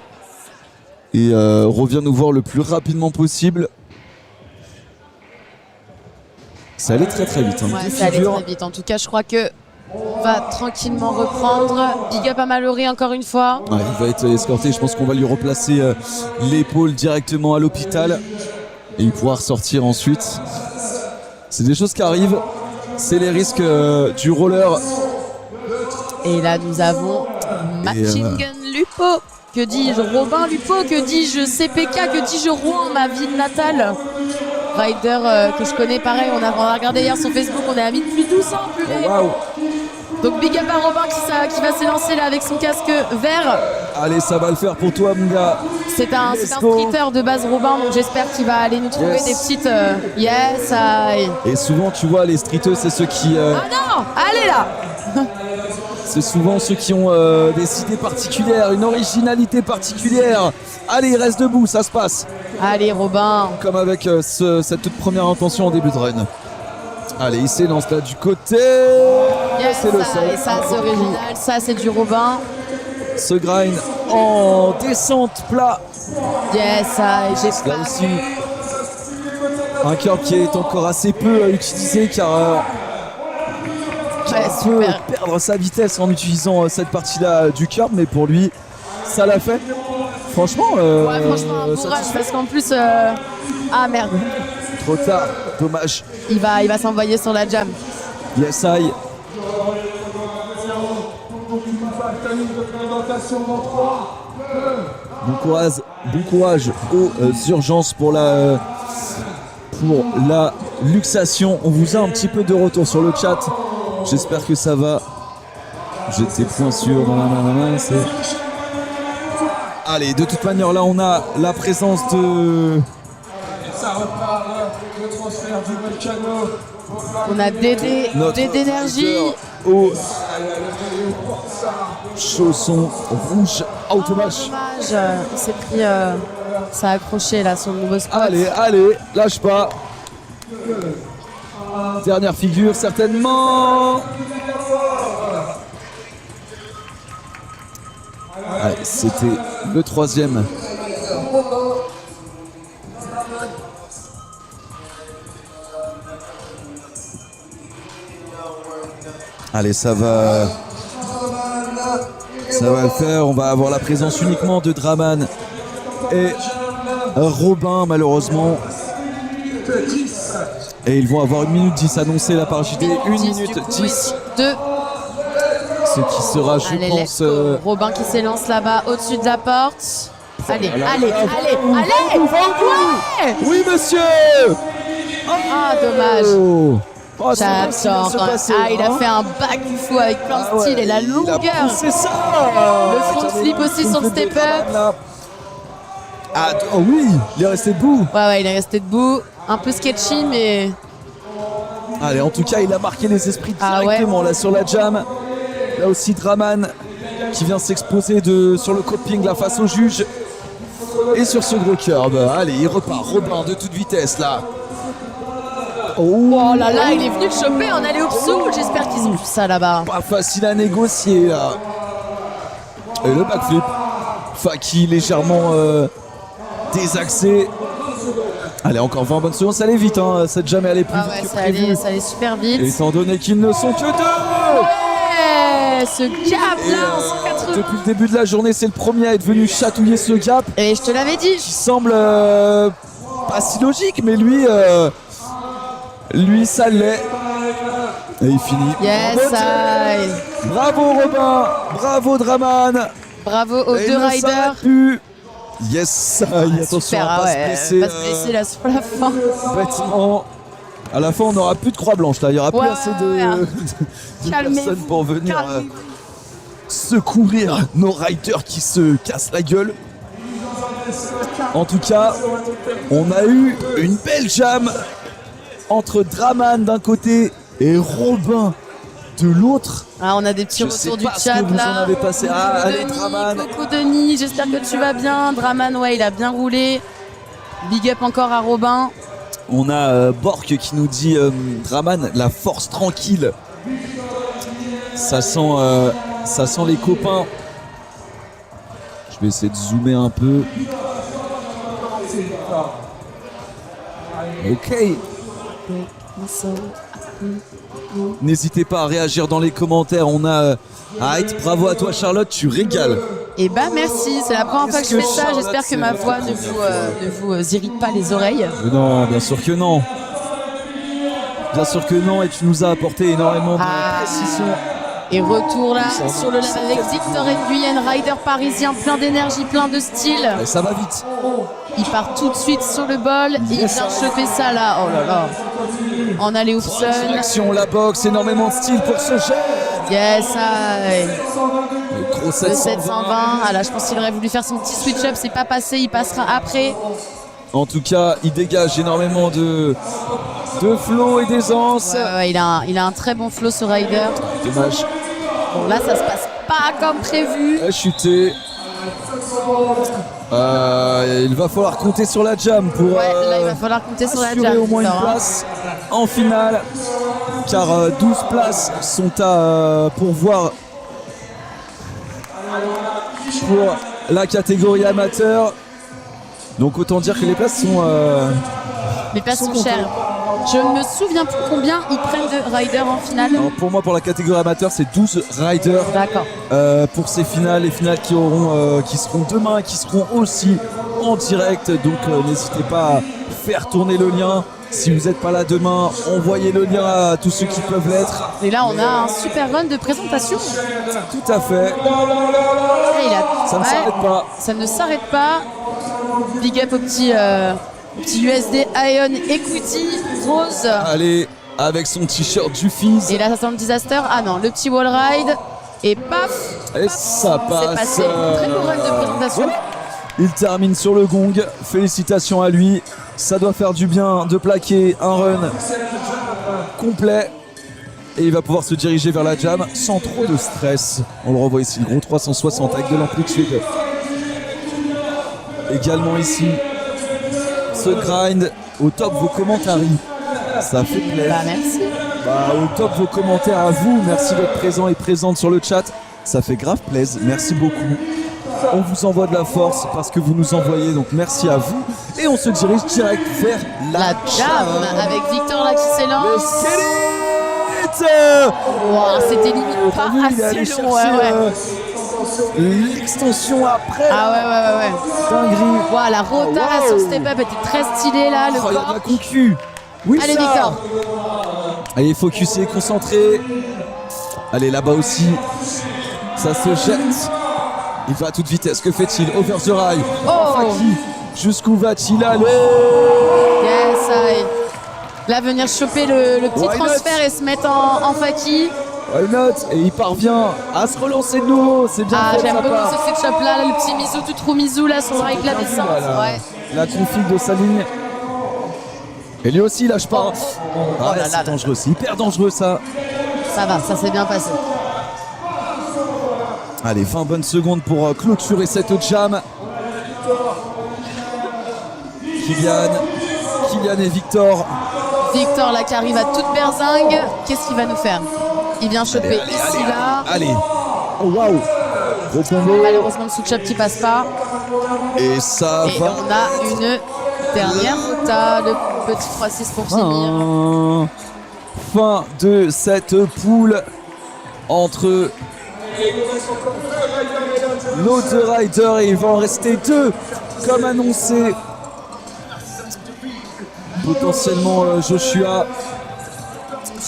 Et reviens nous voir le plus rapidement possible. Ça allait très très vite. Hein. Ouais, Deux ça allait figures. très vite. En tout cas, je crois que on va tranquillement reprendre. Big up à Mallory encore une fois. Ouais, il va être escorté. Je pense qu'on va lui replacer l'épaule directement à l'hôpital. Et il pourra ressortir ensuite. C'est des choses qui arrivent. C'est les risques du roller. Et là, nous avons Machine Gun Lupo. Que dis-je? Robin Lupo. Que dis-je? CPK. Que dis-je? Rouen, ma ville natale. Rider que je connais pareil. On a regardé hier sur Facebook. On est amis depuis 12 ans. Purée. Waouh! Donc big up à Robin qui va s'élancer là avec son casque vert. Allez, ça va le faire pour toi, mon gars. C'est un streeter de base Robin, donc j'espère qu'il va aller nous trouver Yes. des petites yes aïe. Et souvent, tu vois, les streeteux, c'est ceux qui... Ah non, allez là. c'est souvent ceux qui ont des idées particulières, une originalité particulière. Allez, il reste debout, ça se passe. Allez Robin. Comme avec cette toute première intention en début de run. Allez, il s'élance là du côté. Yes, C'est le ça, sol. et ça c'est original, ça c'est du Robin. Ce grind en descente plat. Yes, aïe, Là j'espère. aussi, un curb qui est encore assez peu utilisé car Ouais, peut super. perdre sa vitesse en utilisant cette partie-là du curb, mais pour lui, ça l'a fait. Franchement, Ouais, franchement, un courage satisfait. parce qu'en plus ah merde, Trop tard, dommage. il va s'envoyer sur la jam. Yes, I. Bon courage aux urgences pour la luxation. On vous a un petit peu de retour sur le chat. J'espère que ça va. J'étais point sûr. C'est... Allez, de toute manière, là, on a la présence de... Ça repart, le transfert du Volcano. On a Dédé d'énergie. Au chausson rouge automache. Dommage, il s'est pris ça a accroché là sur le nouveau spot. Allez, lâche pas. Dernière figure, certainement. Allez, c'était le troisième. Allez, ça va le faire. On va avoir la présence uniquement de Draman et Robin, malheureusement. Et ils vont avoir 1 minute 10 annoncée là par JD. 1 minute 10. 2. Ce qui sera, je Allez, pense. let's go. Robin qui s'élance là-bas au-dessus de la porte. Allez, Voilà. allez, allez. Ouais. Oui, monsieur. Ah, dommage. Oh, c'est bien ce qui vient de J'adore. se passer, Ah, il a hein. fait un back du fou avec plein de style et la Il a longueur. poussé ça. Le front flip aussi sur le step-up. Ah, oh oui, il est resté debout. Ouais, il est resté debout. Un peu sketchy, mais Allez, en tout cas, il a marqué les esprits Ah directement là sur la jam. Là aussi, Draman qui vient s'exposer sur le coping là face au juge. Et sur ce gros curb. Allez, il repart. Robin de toute vitesse là. oh là là, il est venu le choper en aller au soul. J'espère qu'ils ont vu ça là-bas. Pas facile à négocier là. Et le backflip. Faki légèrement désaxé. Allez, encore 20 bonnes secondes, ça allait vite, hein. Ça jamais allé plus Ah vite ouais, que prévu. ça allait super vite. Et étant donné qu'ils ne sont que deux. Ouais, ce gap Et, là en 180. depuis le début de la journée, c'est le premier à être venu chatouiller ce gap Et je te l'avais dit. qui semble pas si logique, mais lui ça l'est. Et il finit. Yes, I. Bravo Robin, bravo Draman. Bravo aux Et il deux ne s'arrête riders. plus. Yes, attention Super, à ah pas se ouais, blesser pas se blesser là sur la fin. bêtement. À la fin, on n'aura plus de croix blanche là. Il n'y aura plus Ouais, assez de Calmez-vous, personnes pour venir calmez-vous. secourir nos riders qui se cassent la gueule. En tout cas, on a eu une belle jam entre Draman d'un côté et Robin de l'autre. Ah, on a des petits Je sais retours du pas ce chat que vous là. en avez passé. Ah, Coucou allez, Denis, Draman. coucou Denis, j'espère que tu vas bien. Draman, ouais, il a bien roulé. Big up encore à Robin. On a Bork qui nous dit Draman, la force tranquille. Ça sent les copains. Je vais essayer de zoomer un peu. Ok. N'hésitez pas à réagir dans les commentaires. On a Height, bravo à toi Charlotte, tu régales. Et bah merci, c'est la première fois que je fais Qu'est-ce que ça. Charlotte, J'espère que c'est ma votre voix ne vous irrite pas les oreilles. Non, bien sûr que non. Bien sûr que non, et tu nous as apporté énormément de précision. Et retour là sur le live avec Victor Nguyen, rider parisien, plein d'énergie, plein de style. Et ça va vite. Il part tout de suite sur le bol et il vient choper ça là. Oh là là. En aller Oupson. Action, la boxe, énormément de style pour ce jet. Yes, I. Le gros Le 720. 720. Ah là, je pense qu'il aurait voulu faire son petit switch up. C'est pas passé. Il passera après. En tout cas, il dégage énormément de flow et d'aisance. Ouais, il a un très bon flow ce rider. Dommage. Bon, là, ça se passe pas comme prévu. Il a chuté. Il va falloir compter sur la jam pour Ouais, là, il va falloir compter sur la assurer jam. au moins une Victor, hein. place en finale. Car 12 places sont à pourvoir pour la catégorie amateur. Donc autant dire que les places sont... Les places sont sont comptées. chères. Je ne me souviens plus combien ils prennent de riders en finale. Alors pour moi, pour la catégorie amateur, c'est 12 riders. D'accord. Pour ces finales, les finales qui seront demain, qui seront aussi en direct. Donc n'hésitez pas à faire tourner le lien. Si vous n'êtes pas là demain, envoyez le lien à tous ceux qui peuvent l'être. Et là, on a un super run de présentation. Tout à fait. Et Ça ne s'arrête pas. Ça ne s'arrête pas. Big up au petit USD Ion Equity Rose. Allez, avec son t-shirt du Fizz. Et là, ça sent le disaster. Ah non, le petit wall ride. Et paf, Et ça c'est passe. passé. Très beau run de présentation. Ouais. Il termine sur le gong. Félicitations à lui. Ça doit faire du bien de plaquer un run complet. Et il va pouvoir se diriger vers la jam sans trop de stress. On le revoit ici, le gros 360 avec de l'amplitude. Également ici, ce grind au top vos commentaires. Ça fait plaisir. Bah, merci. Au top vos commentaires à vous. Merci d'être présent et présente sur le chat. Ça fait grave plaisir. Merci beaucoup. On vous envoie de la force parce que vous nous envoyez. Donc merci à vous. Et on se dirige direct vers La jam avec Victor là qui s'élance. Wow, c'était limite pas Il est allé assez long. chercher Ouais. l'extension après. Ah ouais. Dinguerie. Wow, la rota là Wow. sur le step up était très stylée là. Le Oh, il y a de la corps. concu. Oui, Allez, ça. Victor. Allez, focusé, concentré. Allez, là-bas aussi. Ça se jette. Il va à toute vitesse. Que fait-il? Over the rail. Oh. Faki. Jusqu'où va-t-il aller? Yes, aïe. Là, venir choper le petit Why not? transfert et se mettre en Faki. Why not? Et il parvient à se relancer de nouveau. C'est bien Ah, fait de j'aime sa beaucoup part. ce setup là, le petit Mizu, tout trou Mizu là, son avec la descente. Ouais. La config de sa ligne. Et lui aussi, il lâche pas. Ah, là c'est là. dangereux, c'est hyper dangereux ça. Ça va, ça s'est bien passé. Allez, 20 bonnes secondes pour clôturer cette jam. Kylian et Victor. Victor là qui arrive à toute berzingue. Qu'est-ce qu'il va nous faire? Il vient choper ici là. Allez. Oh waouh. Gros combo. Malheureusement le switch-up qui passe pas. Et ça Et va. on a une dernière rota, le petit 3-6 pour finir. Fin de cette poule entre l'autre rider et il va en rester deux comme annoncé. Potentiellement Joshua.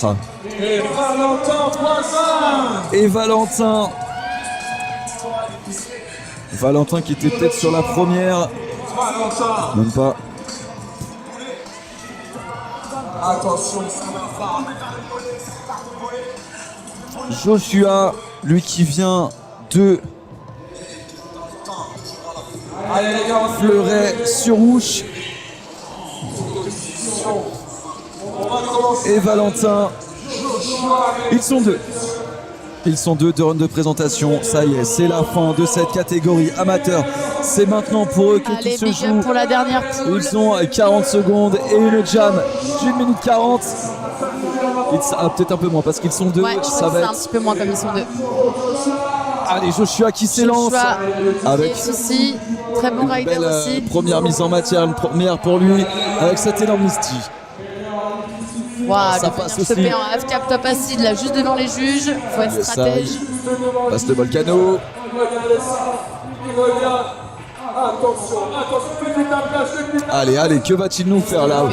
Ah. Et Valentin Voisin. Et Valentin. Valentin qui était peut-être sur la première. Même pas. Attention, ça va pas. Joshua, lui qui vient de Allez les gars, Fleuret sur Ouche. on va commencer. Et Valentin. Ils sont deux. Ils sont deux runs de présentation. Ça y est, c'est la fin de cette catégorie amateur. C'est maintenant pour eux que Allez, tout se big joue. up pour la dernière poule. Ils ont 40 secondes et une jam d'1 minute 40. Peut-être un peu moins parce qu'ils sont deux. Ouais, je Ça crois que va c'est un être. petit peu moins comme ils sont deux. Allez, Joshua qui s'élance. Joshua Avec qui est ici. Très bon rider belle aussi. première mise en matière, une première pour lui avec cette énorme Misty. Waouh, ça de passe venir aussi. choper un half-cap top acid là juste devant les juges. Faut être Yes, stratège. Passe le Volcano. Il revient. Attention, petit attache, Allez, que va-t-il nous faire là?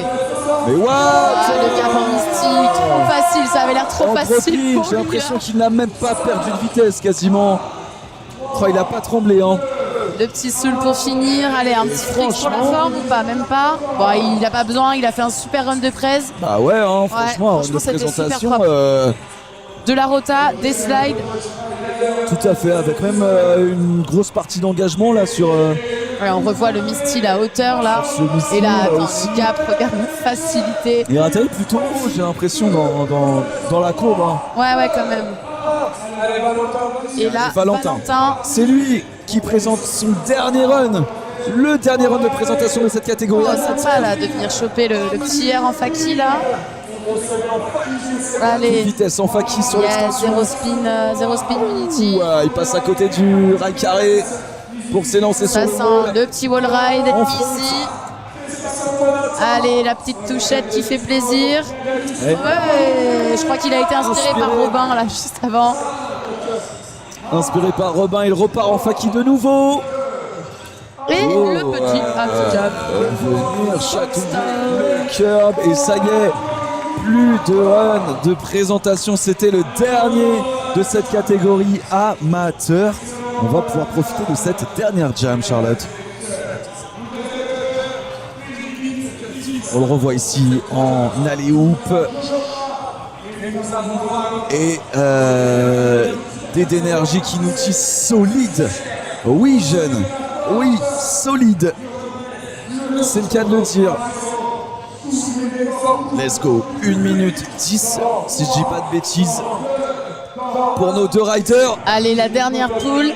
Mais what? Ah, le cap en mystique. Trop facile, ça avait l'air trop En facile. profil, pour j'ai lui. l'impression qu'il n'a même pas perdu de vitesse quasiment. Oh, il a pas tremblé hein. Le petit soul pour finir. Allez, un petit fric pour la franchement- forme ou pas? Même pas. Bon, il n'a pas besoin, il a fait un super run de presse. Bah ouais, hein, franchement, franchement, de c'était super présentation, propre. De la rota, des slides. tout à fait, avec même une grosse partie d'engagement là sur. Ouais, on revoit le Misty à hauteur là. Ce Misty, Et là, là attends, aussi. le cap, regarde la facilité. Il a atterri plutôt haut, j'ai l'impression dans la courbe. Hein. Ouais, quand même. Et là, Valentin. Valentin. C'est lui qui présente son dernier run. Le dernier run de présentation de cette catégorie. Oh, sympa là de venir choper le petit air en faki là. Allez. Vitesse en faki sur Yes, l'extension. zéro spin Unity. Ouais, il passe à côté du rail carré pour s'élancer sur Ça le sent wall. le petit wall ride En easy. Allez, la petite touchette qui fait plaisir. Ouais. Ouais, je crois qu'il a été inspiré par Robin là juste avant. Inspiré par Robin, il repart en faki de nouveau. Et Oh, le petit handicap. Venir chatouiller le curb et ça y est, plus de run de présentation. C'était le dernier de cette catégorie amateur. On va pouvoir profiter de cette dernière jam, Charlotte. On le revoit ici en alley-oop. Et des d'énergie qui nous dit solide. Oui, jeune. Oui, solide. C'est le cas de le dire. Let's go. 1 minute 10, si je dis pas de bêtises. Pour nos deux riders. Allez, la dernière poule.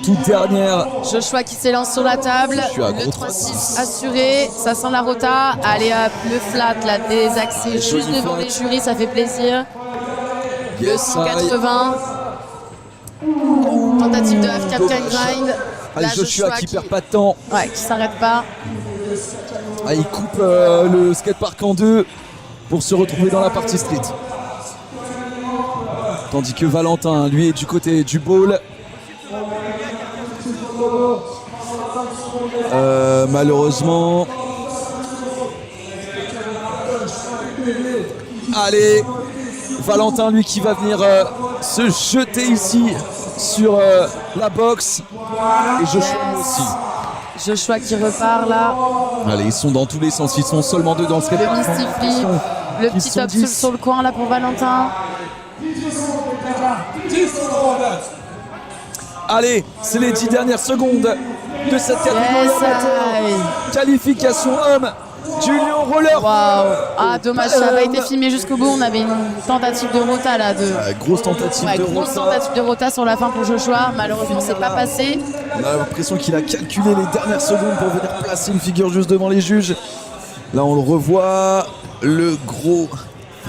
Toute dernière. Joshua qui s'élance sur la table. Je suis à Le gros 3-6 assuré. Ça sent la rota. Allez hop, le flat là, désaxé juste joli devant flat. les jurys, ça fait plaisir. Le Yes, 180. Tentative de half cap can grind. Allez, Là, Joshua qui perd pas de temps. Ouais, qui s'arrête pas. Ah, il coupe le skatepark en deux pour se retrouver dans la partie street. Tandis que Valentin, lui, est du côté du bowl. Malheureusement, Allez, Valentin, lui qui va venir se jeter ici sur la boxe. Et Joshua aussi. Joshua qui repart là. Allez, ils sont dans tous les sens. Ils sont seulement deux dans ce Le répartiment. Misty Flip. Le petit top sur le coin là pour Valentin. 10 secondes. Allez, c'est les 10 dernières secondes de cette catégorie Yes, amateur. Qualification homme du Lyon Roller. Waouh. Ah dommage, ça n'a pas été filmé jusqu'au bout. On avait une tentative de rota là. Grosse tentative de Grosse rota. tentative de rota sur la fin pour Joshua. Malheureusement, c'est pas passé. On a l'impression qu'il a calculé les dernières secondes pour venir placer une figure juste devant les juges. Là, on le revoit. Le gros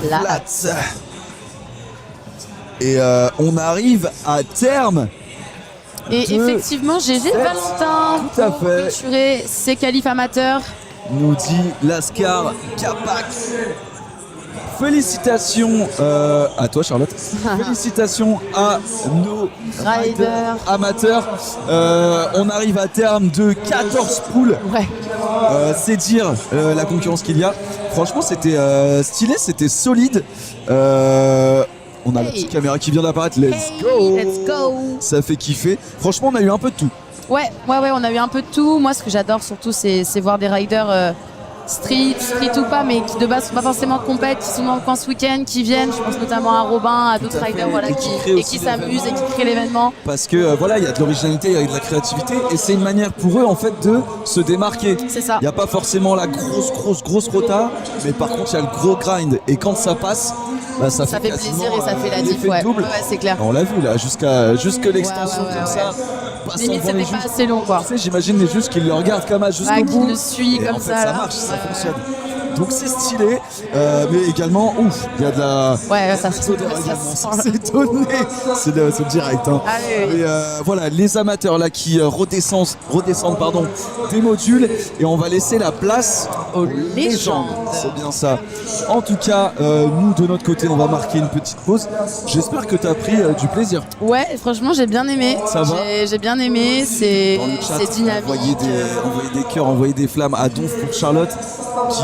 Là. flat. Et on arrive à terme. Et de effectivement, GG Valentin Tout à pour fait. clôturer ses qualifs amateurs. Nous dit Lascar Capac. Félicitations à toi Charlotte. Félicitations à nos riders amateurs. On arrive à terme de 14 poules. Ouais. C'est dire la concurrence qu'il y a. Franchement c'était stylé, c'était solide. On a la petite caméra qui vient d'apparaître. Let's go. Let's go. Ça fait kiffer. Franchement on a eu un peu de tout. Ouais, on a eu un peu de tout. Moi, ce que j'adore surtout, c'est voir des riders street ou pas, mais qui de base sont pas forcément de compète, qui sont dans le coin ce week-end, qui viennent. Je pense notamment à Robin, à d'autres à fait. riders, voilà, Et qui s'amusent et qui créent l'événement. Parce que voilà, il y a de l'originalité, il y a de la créativité, et c'est une manière pour eux en fait de se démarquer. C'est ça. Il n'y a pas forcément la grosse rota, mais par contre il y a le gros grind, et quand ça passe, bah, ça fait plaisir et ça fait la diff, l'effet ouais. double. Ouais, c'est clair. On l'a vu là, jusque l'extension Ouais, comme ça. passant Limite, devant les c'était pas juges. assez long, quoi. Tu sais, j'imagine les juges qui le regardent comme ça jusqu'au Ouais, bout. qui le suit Et comme en fait, ça, ça là. marche, ça Ouais. fonctionne. Donc c'est stylé, mais également, ouf, il y a de la... Ouais, ça C'est également, sent. c'est donné, c'est le direct. Hein. Allez, oui. Et voilà, les amateurs là qui redescendent des modules, et on va laisser la place aux légendes. C'est bien ça. En tout cas, nous de notre côté, on va marquer une petite pause. J'espère que tu as pris du plaisir. Ouais, franchement, j'ai bien aimé. Ça va J'ai bien aimé, c'est Dans le chat, dynamique. envoyer des cœurs, envoyer des flammes à Donf pour Charlotte qui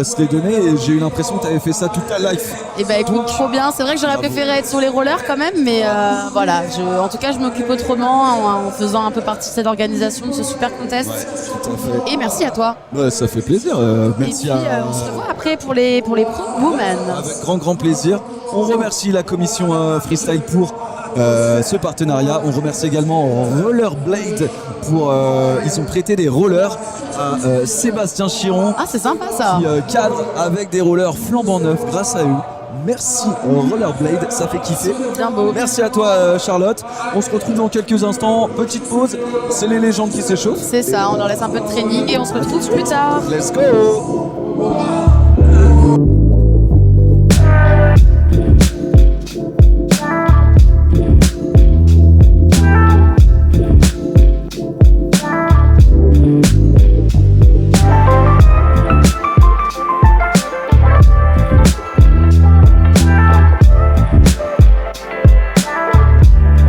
se les donnait, et j'ai eu l'impression que tu avais fait ça toute ta life. Et bah écoute, trop bien. C'est vrai que j'aurais préféré être sur les rollers quand même, mais voilà. En tout cas, je m'occupe autrement en faisant un peu partie de cette organisation, de ce super contest. Ouais, tout à fait. Et merci à toi. Ouais, ça fait plaisir. Et Merci puis, à... on se revoit après pour les Pro Women. Avec grand plaisir. On remercie la commission freestyle pour ce partenariat. On remercie également Rollerblade pour ils ont prêté des rollers à Sébastien Chiron Ah, c'est sympa ça. qui cadre avec des rollers flambant neufs grâce à eux. Merci Rollerblade, ça fait kiffer. Bien beau. Merci à toi Charlotte. On se retrouve dans quelques instants. Petite pause, c'est les légendes qui s'échauffent. C'est ça, on leur laisse un peu de training et on se retrouve plus tard. Let's go.